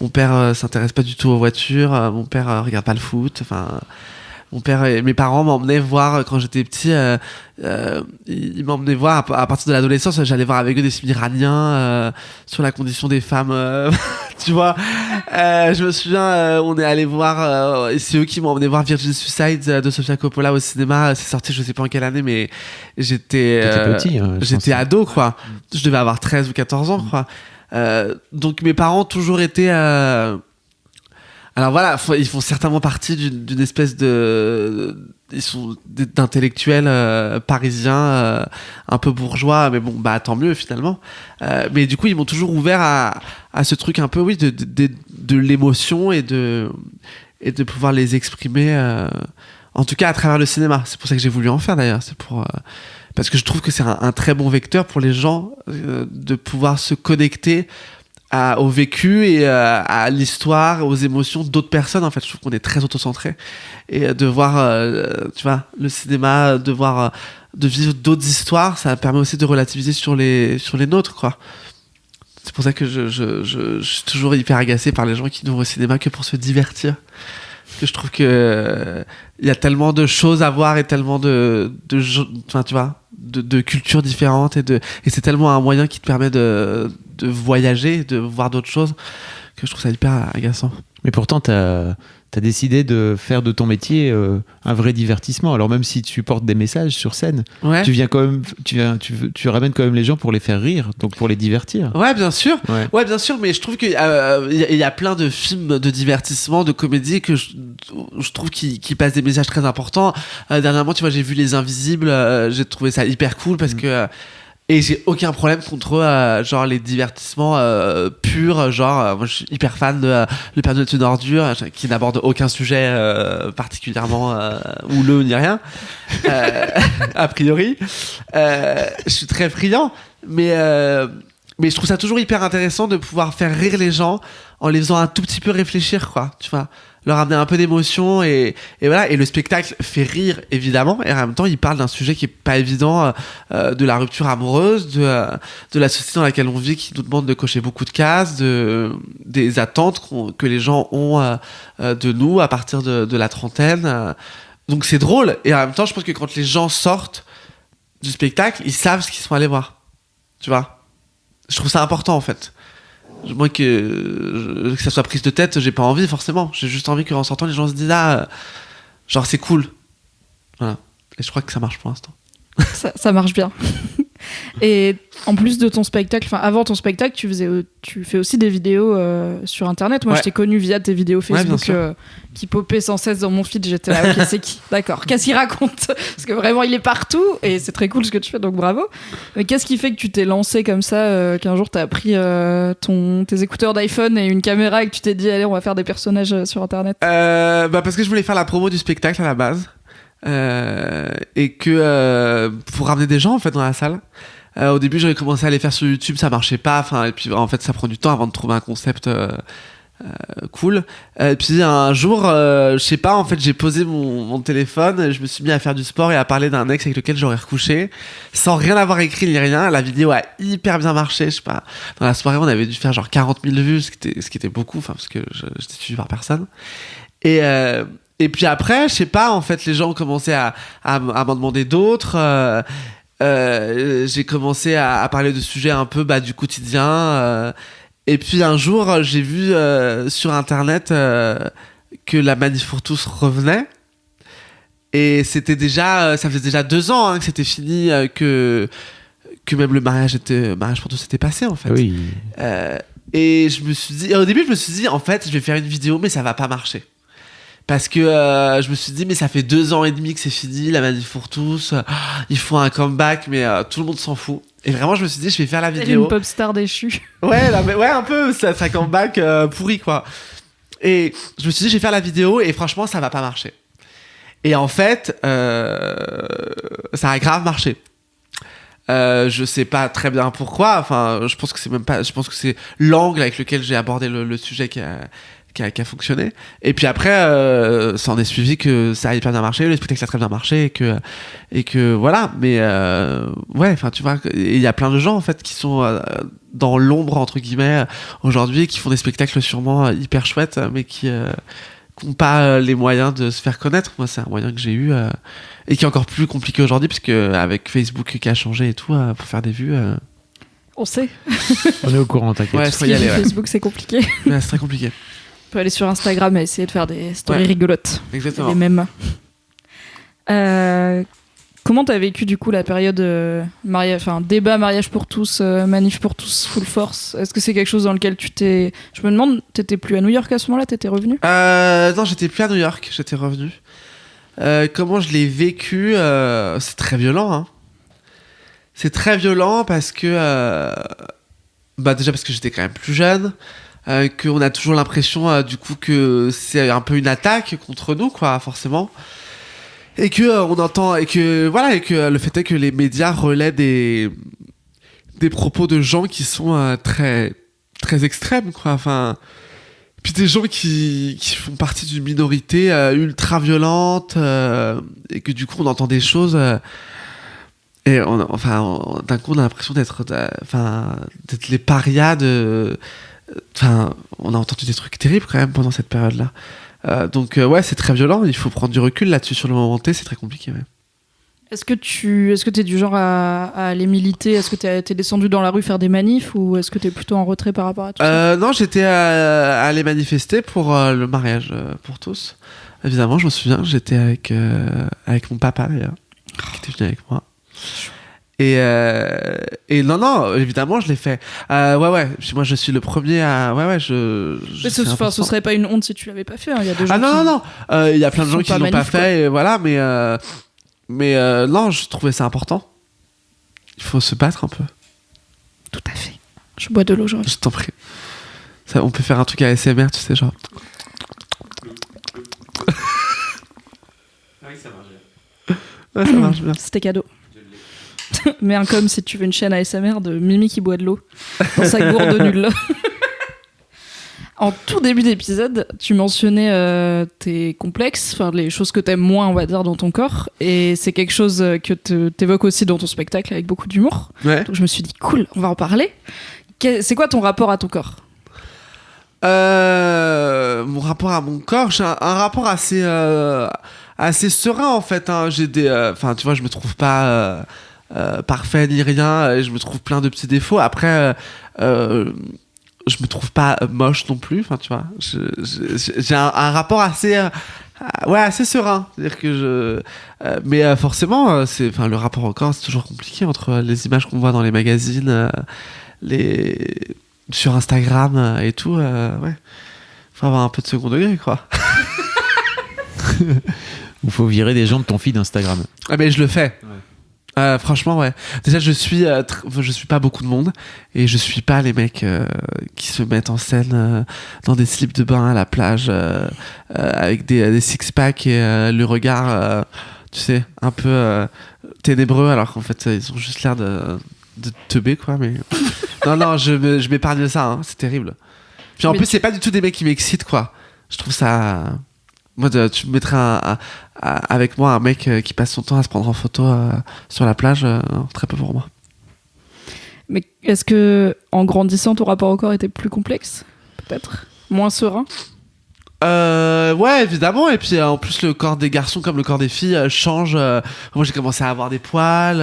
mon père s'intéresse pas du tout aux voitures, mon père regarde pas le foot, enfin, mon père et mes parents m'emmenaient voir quand j'étais petit, ils m'emmenaient voir à partir de l'adolescence, j'allais voir avec eux des films iraniens sur la condition des femmes, tu vois. Je me souviens, on est allé voir, et c'est eux qui m'ont emmené voir Virgin Suicide de Sofia Coppola au cinéma. C'est sorti, je sais pas en quelle année, mais j'étais petit, j'étais ado, quoi. Je devais avoir 13 ou 14 ans, quoi. Donc mes parents ont toujours été alors voilà, ils font certainement partie d'une espèce ils sont d'intellectuels parisiens un peu bourgeois, mais bon, bah tant mieux finalement. Mais du coup, ils m'ont toujours ouvert à ce truc un peu, oui, de l'émotion et de pouvoir les exprimer, en tout cas à travers le cinéma. C'est pour ça que j'ai voulu en faire d'ailleurs. C'est parce que je trouve que c'est un très bon vecteur pour les gens de pouvoir se connecter au vécu et à l'histoire, aux émotions d'autres personnes. En fait, je trouve qu'on est très autocentré, et de voir tu vois, le cinéma, de vivre d'autres histoires, ça permet aussi de relativiser sur les nôtres, quoi. C'est pour ça que je suis toujours hyper agacé par les gens qui ne vont au cinéma que pour se divertir. Parce que je trouve que il y a tellement de choses à voir et tellement enfin, tu vois, de cultures différentes, et c'est tellement un moyen qui te permet de voyager, de voir d'autres choses, que je trouve ça hyper agaçant. Mais pourtant, t'as t'as décidé de faire de ton métier un vrai divertissement. Alors même si tu portes des messages sur scène, tu viens quand même, tu ramènes quand même les gens pour les faire rire, donc pour les divertir. Ouais, bien sûr. Ouais, bien sûr. Mais je trouve qu'il y a plein de films de divertissement, de comédie que je trouve qui passent des messages très importants. Dernièrement, tu vois, j'ai vu Les Invisibles. J'ai trouvé ça hyper cool parce que et j'ai aucun problème contre genre les divertissements purs, genre moi je suis hyper fan de Le Père Noël est une ordure qui n'aborde aucun sujet particulièrement houleux ni rien a priori. Je suis très friand, mais je trouve ça toujours hyper intéressant de pouvoir faire rire les gens en les faisant un tout petit peu réfléchir, quoi, tu vois, leur amener un peu d'émotion et voilà. Et le spectacle fait rire, évidemment, et en même temps, il parle d'un sujet qui est pas évident, de la rupture amoureuse, de la société dans laquelle on vit, qui nous demande de cocher beaucoup de cases, des attentes que les gens ont de nous à partir de la trentaine. Donc c'est drôle, et en même temps, je pense que quand les gens sortent du spectacle, ils savent ce qu'ils sont allés voir, tu vois. Je trouve ça important, en fait. Moi, que ça soit prise de tête, j'ai pas envie forcément. J'ai juste envie qu'en sortant, les gens se disent genre c'est cool. Voilà. Et je crois que ça marche pour l'instant. Ça marche bien. Et en plus de ton spectacle, enfin avant ton spectacle, tu fais aussi des vidéos sur internet. Moi, je t'ai connu via tes vidéos Facebook qui popaient sans cesse dans mon feed. J'étais là, ok, c'est qui ? D'accord. Qu'est-ce qu'il raconte ? Parce que vraiment, il est partout et c'est très cool ce que tu fais, donc bravo. Mais qu'est-ce qui fait que tu t'es lancé comme ça, qu'un jour t'as pris tes écouteurs d'iPhone et une caméra et que tu t'es dit, allez, on va faire des personnages sur internet ? Parce que je voulais faire la promo du spectacle à la base. Et que pour ramener des gens en fait dans la salle. Au début j'avais commencé à les faire sur YouTube, ça marchait pas, et puis en fait ça prend du temps avant de trouver un concept cool. Et puis un jour je sais pas, en fait j'ai posé mon téléphone, je me suis mis à faire du sport et à parler d'un ex avec lequel j'aurais recouché sans rien avoir écrit ni rien. La vidéo a hyper bien marché, je sais pas, dans la soirée on avait dû faire genre 40 000 vues, ce qui était beaucoup, parce que j'étais suivi par personne. Et puis après, je sais pas, en fait, les gens ont commencé à m'en demander d'autres. J'ai commencé à parler de sujets un peu du quotidien. Et puis un jour, j'ai vu sur Internet que la Manif pour tous revenait. Et ça faisait déjà 2 ans que c'était fini, que même le mariage pour tous était passé, en fait. Oui. Et au début, je me suis dit, en fait, je vais faire une vidéo, mais ça va pas marcher. Parce que je me suis dit, mais ça fait 2 ans et demi que c'est fini, la Manif pour tous, il faut un comeback, mais tout le monde s'en fout. Et vraiment, je me suis dit, je vais faire la vidéo. Une pop star déchue. Ouais, un peu, ça comeback pourri, quoi. Et je me suis dit, je vais faire la vidéo, et franchement, ça va pas marcher. Et en fait, ça a grave marché. Je sais pas très bien pourquoi, je pense que c'est l'angle avec lequel j'ai abordé le sujet qui a fonctionné. Et puis après ça en est suivi que ça a hyper bien marché, le spectacle a très bien marché et que voilà. Mais tu vois, il y a plein de gens en fait qui sont dans l'ombre entre guillemets aujourd'hui, qui font des spectacles sûrement hyper chouettes, mais qui n'ont pas les moyens de se faire connaître. Moi, c'est un moyen que j'ai eu et qui est encore plus compliqué aujourd'hui, parce que avec Facebook qui a changé et tout, pour faire des vues, on sait. On est au courant, t'inquiète. Ouais, faut y aller, Facebook, c'est compliqué. Ouais, c'est très compliqué. On peut aller sur Instagram et essayer de faire des stories rigolotes. Exactement. Les mêmes. Comment t'as vécu du coup la période débat mariage pour tous, manif pour tous, full force ? Est-ce que c'est quelque chose dans lequel je me demande, t'étais plus à New York à ce moment-là ? T'étais revenu ? Non, j'étais plus à New York, j'étais revenu. Comment je l'ai vécu ? C'est très violent, hein. C'est très violent parce que déjà parce que j'étais quand même plus jeune. Qu'on a toujours l'impression du coup que c'est un peu une attaque contre nous, quoi, forcément, et que on entend, et que le fait est que les médias relaient des propos de gens qui sont très très extrêmes, quoi, puis des gens qui font partie d'une minorité ultra violente, et que du coup on entend des choses et d'un coup on a l'impression d'être les parias de... on a entendu des trucs terribles quand même pendant cette période-là. Donc c'est très violent, il faut prendre du recul là-dessus sur le moment T, c'est très compliqué. Ouais. Est-ce que t'es du genre à aller militer? Est-ce que t'es descendu dans la rue faire des manifs ou est-ce que t'es plutôt en retrait par rapport à tout ça? Non, j'étais à aller manifester pour le mariage pour tous. Évidemment, je me souviens, j'étais avec mon papa d'ailleurs, qui était venu avec moi. Et non, évidemment, je l'ai fait. Ouais. Puis moi, je suis le premier à. Ouais, Mais ce serait pas une honte si tu l'avais pas fait. Il y a des gens non. Il y a plein de gens qui l'ont pas fait, et voilà, mais non, je trouvais ça important. Il faut se battre un peu. Tout à fait. Je bois de l'eau, genre. Je t'en prie. Ça, on peut faire un truc à ASMR, tu sais, genre. Ah oui, ça marche bien. Ouais, ça marche bien. C'était cadeau. Mais comme si tu veux une chaîne ASMR de Mimi qui boit de l'eau dans sa gourde nulle. En tout début d'épisode, tu mentionnais tes complexes, enfin les choses que t'aimes moins, on va dire, dans ton corps, et c'est quelque chose que t'évoques aussi dans ton spectacle avec beaucoup d'humour. Ouais. Donc je me suis dit cool, on va en parler. C'est quoi ton rapport à ton corps? Mon rapport à mon corps, j'ai un rapport assez serein en fait. Hein. J'ai enfin tu vois, je me trouve pas parfait ni rien, et je me trouve plein de petits défauts. Après. Je me trouve pas moche non plus, enfin tu vois, j'ai un rapport assez serein, c'est-à-dire que mais forcément le rapport au corps c'est toujours compliqué entre les images qu'on voit dans les magazines, sur Instagram et tout, ouais, faut avoir un peu de second degré quoi. Ou faut virer des gens de ton feed Instagram. Ah mais je le fais. Ouais. Franchement, ouais. Déjà, je suis pas beaucoup de monde et je suis pas les mecs qui se mettent en scène dans des slips de bain à la plage avec des six-packs et le regard, tu sais, un peu ténébreux, alors qu'en fait, ils ont juste l'air de teubés, quoi. Mais non, je m'épargne ça. Hein, c'est terrible. Puis en plus, c'est pas du tout des mecs qui m'excitent, quoi. Je trouve ça. Moi, tu me mettrais avec moi un mec qui passe son temps à se prendre en photo sur la plage, très peu pour moi. Mais est-ce que, en grandissant, ton rapport au corps était plus complexe? Peut-être? Moins serein? Ouais, évidemment. Et puis en plus, le corps des garçons comme le corps des filles change. Moi, j'ai commencé à avoir des poils.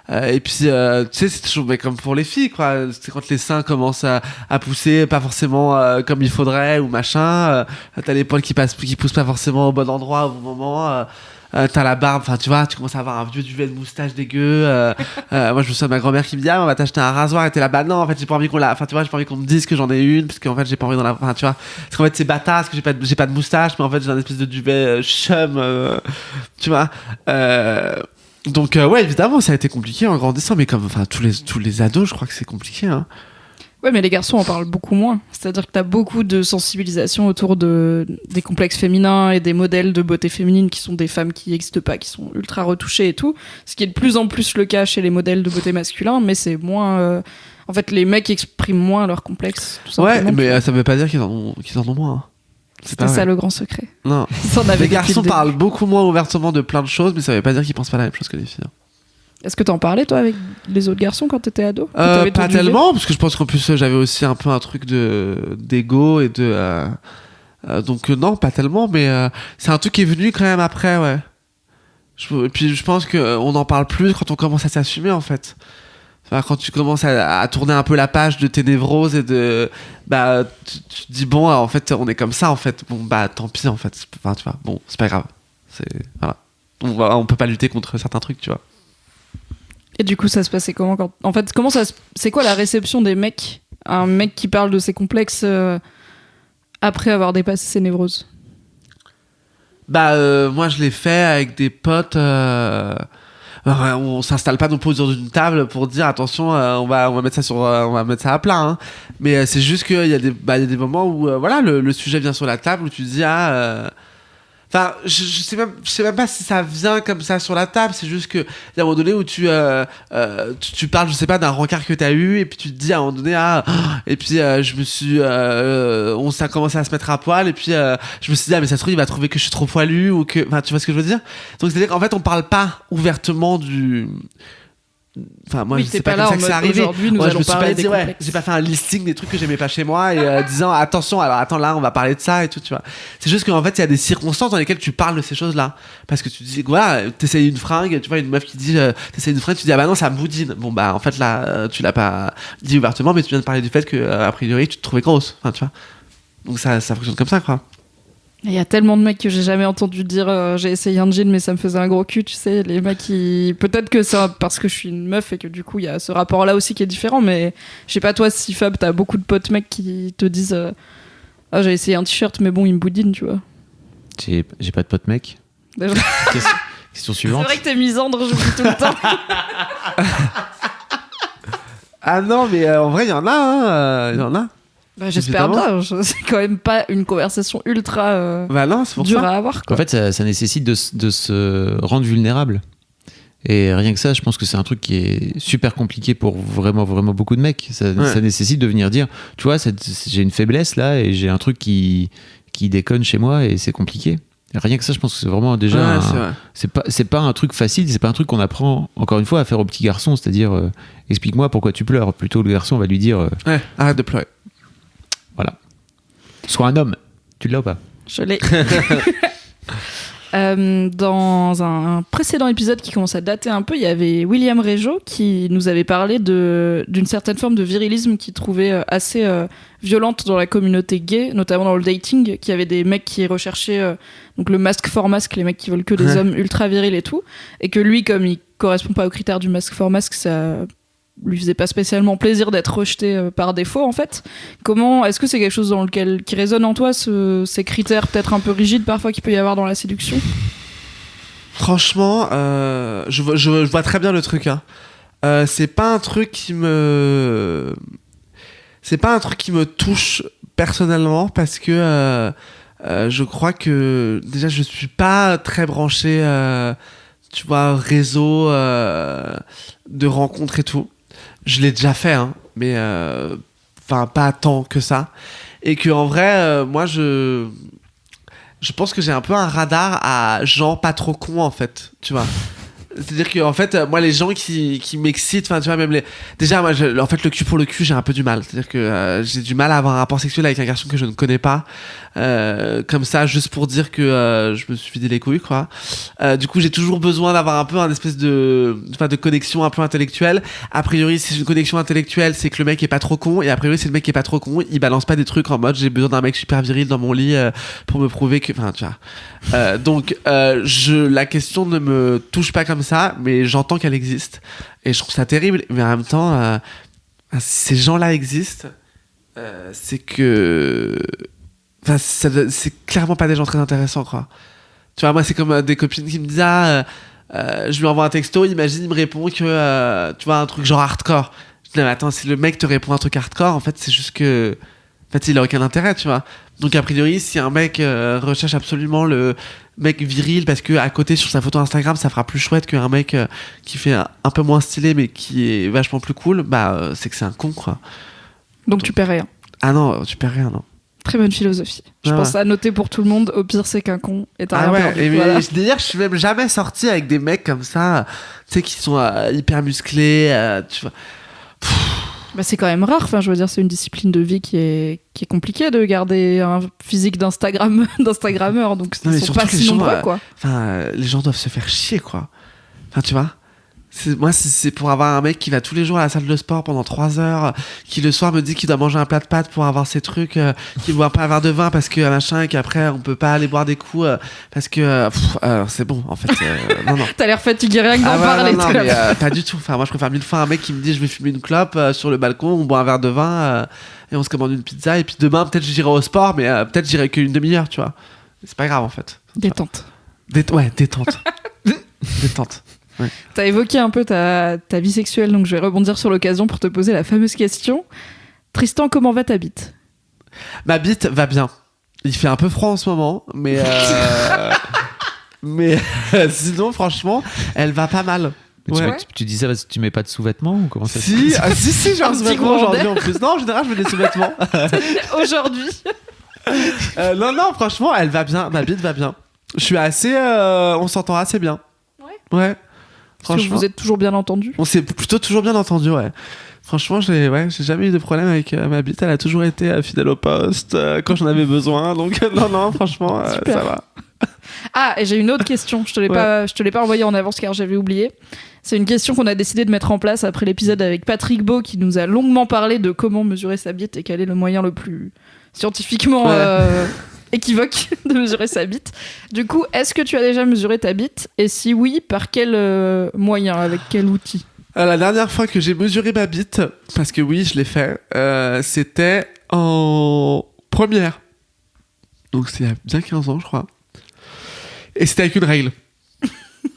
Et puis, tu sais, c'est toujours comme pour les filles, quoi. C'est quand les seins commencent à pousser, pas forcément comme il faudrait ou machin. T'as les poils qui poussent pas forcément au bon endroit au bon moment. T'as la barbe, enfin tu vois, tu commences à avoir un vieux duvet de moustache dégueu. Moi je me souviens de ma grand-mère qui me dit on va t'acheter un rasoir, et t'es là, bah non en fait j'ai pas envie qu'on enfin tu vois, j'ai pas envie qu'on me dise que j'en ai une, parce qu'en fait j'ai pas envie enfin tu vois, parce qu'en fait c'est bâtard, parce que j'ai pas de moustache, mais en fait j'ai un espèce de duvet chum, tu vois. Donc ouais, évidemment ça a été compliqué en grandissant, mais comme enfin tous les ados, je crois que c'est compliqué, hein. Ouais, mais les garçons en parlent beaucoup moins. C'est-à-dire que t'as beaucoup de sensibilisation autour des complexes féminins et des modèles de beauté féminine qui sont des femmes qui n'existent pas, qui sont ultra retouchées et tout. Ce qui est de plus en plus le cas chez les modèles de beauté masculins, mais c'est moins... En fait, les mecs expriment moins leurs complexes, tout simplement. Ouais, mais ça veut pas dire qu'ils en ont moins. Hein. C'était ça le grand secret. Non. Les garçons parlent beaucoup moins ouvertement de plein de choses, mais ça veut pas dire qu'ils pensent pas la même chose que les filles. Est-ce que t'en parlais, toi, avec les autres garçons quand t'étais ado? Pas tellement, parce que je pense qu'en plus, j'avais aussi un peu un truc d'ego et de... donc non, pas tellement, mais c'est un truc qui est venu quand même après, ouais. Et puis je pense qu'on en parle plus quand on commence à s'assumer, en fait. Enfin, quand tu commences à tourner un peu la page de tes névroses et de... Bah, tu te dis, bon, en fait, on est comme ça, en fait. Bon, bah, tant pis, en fait. Enfin, tu vois, bon, c'est pas grave. Voilà. On peut pas lutter contre certains trucs, tu vois. Et du coup, ça se passait comment En fait, c'est quoi la réception des mecs? Un mec qui parle de ses complexes après avoir dépassé ses névroses? Bah, moi, je l'ai fait avec des potes. On s'installe pas non plus autour d'une table pour dire attention, on va mettre ça on va mettre ça à plat. Hein. Mais c'est juste qu'il y a des moments où voilà, le sujet vient sur la table où tu te dis Enfin, je sais même pas si ça vient comme ça sur la table. C'est juste que il y a un moment donné où tu parles, je sais pas, d'un rencard que t'as eu, et puis tu te dis à un moment donné et puis on s'est commencé à se mettre à poil, et puis je me suis dit mais ça se trouve il va trouver que je suis trop poilu, ou que, enfin tu vois ce que je veux dire. Donc c'est à dire qu'en fait on parle pas ouvertement Enfin, moi, Oui, c'est t'es pas pas comme là ça en que c'est mode, arrivé. aujourd'hui, nous Moi, je allons me suis parler pas des dit, ouais, complexes. j'ai pas fait un listing des trucs que j'aimais pas chez moi et disant, attention, alors attends, là, on va parler de ça et tout, tu vois. C'est juste qu'en fait, il y a des circonstances dans lesquelles tu parles de ces choses-là. Parce que tu dis, voilà, t'essayes une fringue, tu vois, une meuf qui dit, t'essayes une fringue, tu dis, ah bah non, ça me boudine. Bon, bah, en fait, là, tu l'as pas dit ouvertement, mais tu viens de parler du fait que, a priori, tu te trouvais grosse. Enfin, tu vois. Donc, ça fonctionne comme ça, quoi. Il y a tellement de mecs que j'ai jamais entendu dire j'ai essayé un jean mais ça me faisait un gros cul, tu sais, les mecs qui... Peut-être que c'est parce que je suis une meuf et que du coup il y a ce rapport là aussi qui est différent, mais je sais pas toi si Fab t'as beaucoup de potes mecs qui te disent ah j'ai essayé un t-shirt mais bon il me boudine, tu vois. J'ai pas de pote mec. Déjà. Question C'est suivante. vrai que t'es misandre, je dis tout le temps. Ah non, mais en vrai, il y en a, hein. Il y en a. Bah, j'espère bien, c'est quand même pas une conversation ultra Bah non, c'est pour dure ça. à avoir, quoi. En fait, ça nécessite de se rendre vulnérable. Et rien que ça, je pense que c'est un truc qui est super compliqué pour vraiment, vraiment beaucoup de mecs. Ça nécessite de venir dire, tu vois, j'ai une faiblesse là et j'ai un truc qui déconne chez moi et c'est compliqué. Et rien que ça, je pense que c'est vraiment déjà. C'est pas un truc facile, c'est pas un truc qu'on apprend, encore une fois, à faire au petit garçon, c'est-à-dire, explique-moi pourquoi tu pleures. Plutôt, le garçon va lui dire, Ouais, arrête de pleurer. voilà. Sois un homme. Tu l'as ou pas? Je l'ai. Dans un précédent épisode qui commence à dater un peu, il y avait William Régeau qui nous avait parlé d'une certaine forme de virilisme qu'il trouvait assez violente dans la communauté gay, notamment dans le dating, qu'il y avait des mecs qui recherchaient donc le masque for masque, les mecs qui veulent que des hommes ultra virils et tout, et que lui, comme il correspond pas aux critères du masque for masque, ça lui faisait pas spécialement plaisir d'être rejeté par défaut, en fait. Est-ce que c'est quelque chose qui résonne en toi, ces critères peut-être un peu rigides parfois qu'il peut y avoir dans la séduction? Franchement, je vois très bien le truc, hein. C'est pas un truc qui me touche personnellement parce que je crois que déjà je suis pas très branché, tu vois, réseau de rencontres et tout. Je l'ai déjà fait, hein, mais pas tant que ça. Et que en vrai, moi je pense que j'ai un peu un radar à gens pas trop cons, en fait, tu vois. C'est-à-dire que en fait, moi, les gens qui m'excitent, enfin, tu vois, même déjà, moi, en fait, le cul pour le cul, j'ai un peu du mal. C'est-à-dire que j'ai du mal à avoir un rapport sexuel avec un garçon que je ne connais pas, comme ça, juste pour dire que je me suis vidé les couilles, quoi. Du coup, j'ai toujours besoin d'avoir un peu un espèce de connexion un peu intellectuelle. A priori, si j'ai une connexion intellectuelle, c'est que le mec est pas trop con, et a priori, si le mec est pas trop con, il balance pas des trucs en mode j'ai besoin d'un mec super viril dans mon lit pour me prouver que, enfin, tu vois. Donc, la question ne me touche pas comme ça, mais j'entends qu'elle existe et je trouve ça terrible, mais en même temps si ces gens-là existent, c'est que c'est clairement pas des gens très intéressants, quoi. Tu vois, moi c'est comme des copines qui me disent je lui envoie un texto, imagine il me répond que tu vois, un truc genre hardcore. Je dis mais attends, si le mec te répond un truc hardcore, en fait c'est juste que en fait il a aucun intérêt, tu vois. Donc a priori, si un mec recherche absolument le mec viril parce que à côté sur sa photo Instagram ça fera plus chouette qu'un mec qui fait un peu moins stylé mais qui est vachement plus cool, c'est que c'est un con, quoi. Donc tu perds rien. Ah non, tu perds rien, non. Très bonne philosophie. Je pense à noter pour tout le monde. Au pire, c'est qu'un con est un ouais. perdu. Et Voilà. d'ailleurs, je suis même jamais sorti avec des mecs comme ça, tu sais, qui sont hyper musclés, tu vois. Bah, c'est quand même rare. Enfin, je veux dire, c'est une discipline de vie qui est compliquée de garder un physique d'Instagrammeur. Donc, ils sont pas si nombreux, quoi. Enfin, les gens doivent se faire chier, quoi. Enfin, tu vois. Moi, c'est pour avoir un mec qui va tous les jours à la salle de sport pendant 3 heures, qui le soir me dit qu'il doit manger un plat de pâtes pour avoir ses trucs, qu'il boit pas un verre de vin parce que machin, et qu'après on peut pas aller boire des coups parce que c'est bon, en fait. Non. T'as l'air fatigué rien que d'en parler. Non, mais pas du tout. Enfin, moi, je préfère 1000 fois un mec qui me dit je vais fumer une clope sur le balcon, on boit un verre de vin et on se commande une pizza, et puis demain peut-être j'irai au sport, mais peut-être j'irai qu'une demi-heure, tu vois. C'est pas grave, en fait. Détente. Ouais, détente. Détente. Ouais. T'as évoqué un peu ta vie sexuelle, donc je vais rebondir sur l'occasion pour te poser la fameuse question. Tristan, comment va ta bite? Ma bite va bien. Il fait un peu froid en ce moment, mais sinon, franchement, elle va pas mal. Ouais. Tu dis ça parce que tu mets pas de sous-vêtements ou comment ça se passe? Si, j'ai un sous-vêtement aujourd'hui en plus. Non, en général, je mets des sous-vêtements. Aujourd'hui. Non, franchement, elle va bien. Ma bite va bien. Je suis assez. On s'entend assez bien. Ouais. Parce que vous êtes toujours bien entendu. On s'est plutôt toujours bien entendu, ouais. Franchement, j'ai jamais eu de problème avec ma bite. Elle a toujours été fidèle au poste quand j'en avais besoin. Donc, non, franchement, ça va. Ah, et j'ai une autre question. Je te l'ai pas envoyée en avance car j'avais oublié. C'est une question qu'on a décidé de mettre en place après l'épisode avec Patrick Beau qui nous a longuement parlé de comment mesurer sa bite et quel est le moyen le plus scientifiquement équivoque de mesurer sa bite. Du coup, est-ce que tu as déjà mesuré ta bite? Et si oui, par quel moyen? Avec quel outil? La dernière fois que j'ai mesuré ma bite, parce que oui, je l'ai fait, c'était en première. Donc c'est il y a bien 15 ans, je crois. Et c'était avec une règle.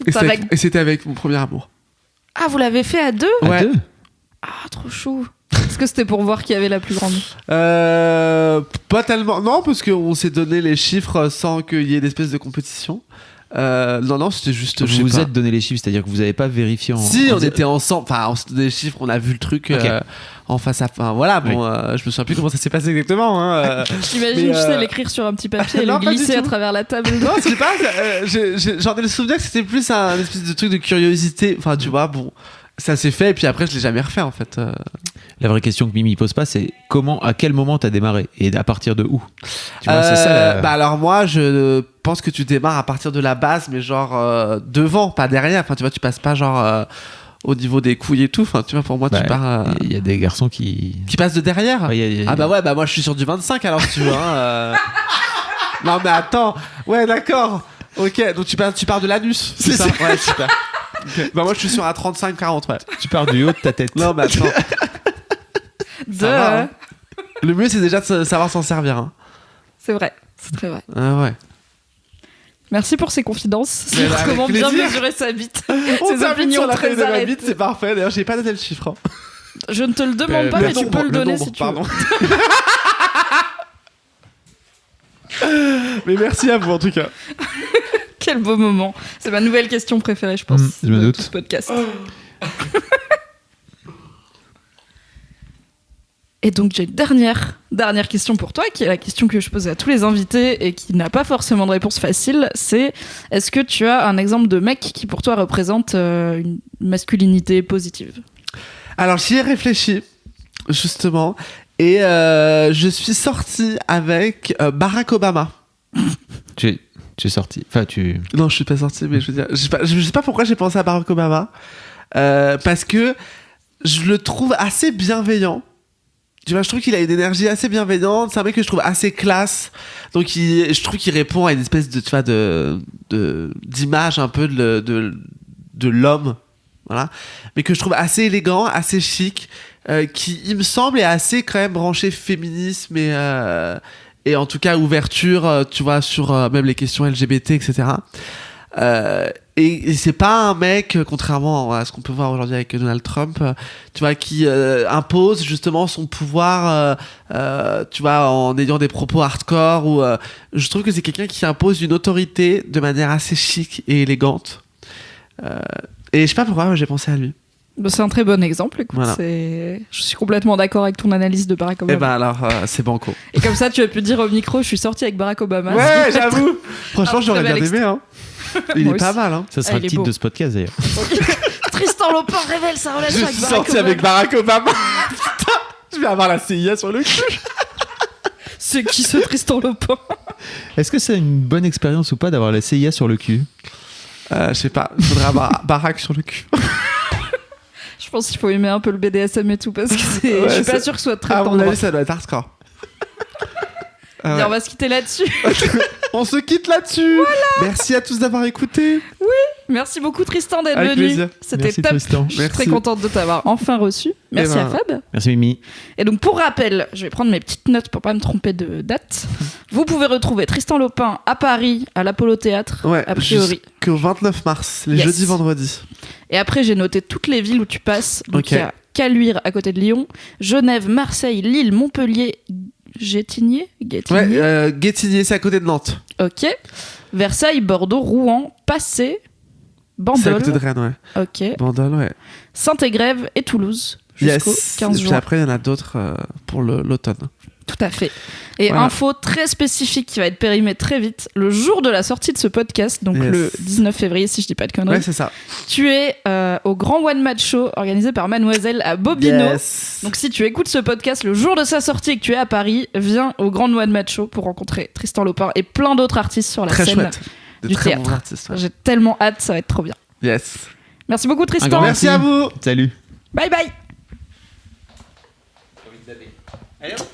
Et c'était avec mon premier amour. Ah, vous l'avez fait à deux? À deux? Ah, trop chou. Est-ce que c'était pour voir qui avait la plus grande? Pas tellement. Non, parce qu'on s'est donné les chiffres sans qu'il y ait d'espèce de compétition. Non, c'était juste. Vous vous êtes donné les chiffres, c'est-à-dire que vous n'avez pas vérifié Si, on était ensemble. Enfin, on s'est donné les chiffres, on a vu le truc en face à face. Voilà, bon, je me souviens plus comment ça s'est passé exactement. Hein, J'imagine, tu sais, l'écrire sur un petit papier et le glisser à travers la table. Non, je sais pas. J'en ai le souvenir que c'était plus un espèce de truc de curiosité. Enfin, tu vois, bon. Ça s'est fait et puis après je l'ai jamais refait en fait. La vraie question que Mimi pose pas, c'est à quel moment t'as démarré et à partir de où? Tu vois, c'est ça. Bah alors moi je pense que tu démarres à partir de la base, mais genre devant, pas derrière. Enfin tu vois, tu passes pas genre au niveau des couilles et tout. Enfin tu vois, pour moi tu pars. Il y a des garçons qui passent de derrière. Ouais, Ah bah ouais, bah moi je suis sur du 25 alors si tu veux. Non mais attends, ouais d'accord. Ok, donc tu pars de l'anus, c'est ça? Ouais, super. Okay. Bah moi je suis sur un 35-40, ouais. Tu pars du haut de ta tête. Non mais attends. Ça va, hein. Le mieux c'est déjà de savoir s'en servir. Hein. C'est vrai, c'est très vrai. Ah ouais. Merci pour ces confidences sur comment bien mesurer sa bite. Ces opinions très de ma bite, c'est parfait. D'ailleurs j'ai pas noté le chiffre. Hein. Je ne te le demande pas, mais tu peux le donner si tu veux. Mais merci à vous en tout cas. Quel beau moment. C'est ma nouvelle question préférée, je pense. Je me doute. De ce podcast. Et donc j'ai une dernière question pour toi, qui est la question que je pose à tous les invités et qui n'a pas forcément de réponse facile. C'est, est-ce que tu as un exemple de mec qui pour toi représente une masculinité positive? Alors j'y ai réfléchi, justement, et je suis sorti avec Barack Obama. Tu es sorti. Enfin, Non, je suis pas sorti, mais je veux dire, je sais pas pourquoi j'ai pensé à Barack Obama, parce que je le trouve assez bienveillant. Tu vois, je trouve qu'il a une énergie assez bienveillante. C'est un mec que je trouve assez classe. Donc, je trouve qu'il répond à une espèce de, tu vois, d'image un peu de l'homme, voilà, mais que je trouve assez élégant, assez chic, qui, il me semble, est assez quand même branché féminisme et en tout cas ouverture, tu vois, sur même les questions LGBT, etc. Et c'est pas un mec, contrairement à ce qu'on peut voir aujourd'hui avec Donald Trump, tu vois, qui impose justement son pouvoir, tu vois, en ayant des propos hardcore. Ou je trouve que c'est quelqu'un qui impose une autorité de manière assez chic et élégante. Et je sais pas pourquoi j'ai pensé à lui. C'est un très bon exemple, écoute, voilà. Je suis complètement d'accord avec ton analyse de Barack Obama. Et ben alors, c'est banco. Et comme ça, tu as pu dire au micro, je suis sortie avec Barack Obama. Ouais, j'avoue. Franchement, j'aurais bien aimé. Hein. Il est pas mal. Hein. Ça sera le titre de ce podcast d'ailleurs. Tristan Lopin révèle sa relation avec Barack Obama. Je suis sorti avec Barack Obama. Putain, je vais avoir la CIA sur le cul. C'est qui ce Tristan Lopin? Est-ce que c'est une bonne expérience ou pas d'avoir la CIA sur le cul? Je sais pas, il faudrait avoir Barack sur le cul. Je pense qu'il faut aimer un peu le BDSM et tout parce que je suis pas sûre que ce soit très tendre. À mon avis, ça doit être hardcore. Bien, on va se quitter là-dessus. On se quitte là-dessus. Voilà. Merci à tous d'avoir écouté. Oui, merci beaucoup Tristan d'être venu. Plaisir. C'était merci, top. Tristan. Je suis très contente de t'avoir enfin reçu. Merci à Fab. Merci Mimi. Et donc pour rappel, je vais prendre mes petites notes pour pas me tromper de date. Vous pouvez retrouver Tristan Lopin à Paris, à l'Apollo Théâtre, a priori. Jusqu'au 29 mars, les jeudis, vendredis. Et après, j'ai noté toutes les villes où tu passes. Donc il y a Caluire à côté de Lyon, Genève, Marseille, Lille, Montpellier, Gétigné. Ouais, Gétigné, c'est à côté de Nantes. Ok. Versailles, Bordeaux, Rouen, Passé, Bandol. C'est à côté de Rennes, ouais. Ok. Bandol, ouais. Saint-Égrève et Toulouse jusqu'au 15 juin. Puis après, il y en a d'autres pour l'automne. Tout à fait. Et voilà. info très spécifique qui va être périmée très vite, le jour de la sortie de ce podcast, donc le 19 février si je dis pas de conneries. Ouais, c'est ça. Tu es au grand One Match Show organisé par Mademoiselle à Bobino. Donc si tu écoutes ce podcast le jour de sa sortie et que tu es à Paris, viens au grand One Match Show pour rencontrer Tristan Lopin et plein d'autres artistes sur la Très scène chouette. De du très théâtre. bons artistes. Ouais. J'ai tellement hâte, ça va être trop bien. Yes. Merci beaucoup Un Tristan. grand Merci à vous. Salut. Bye bye. Allez hop.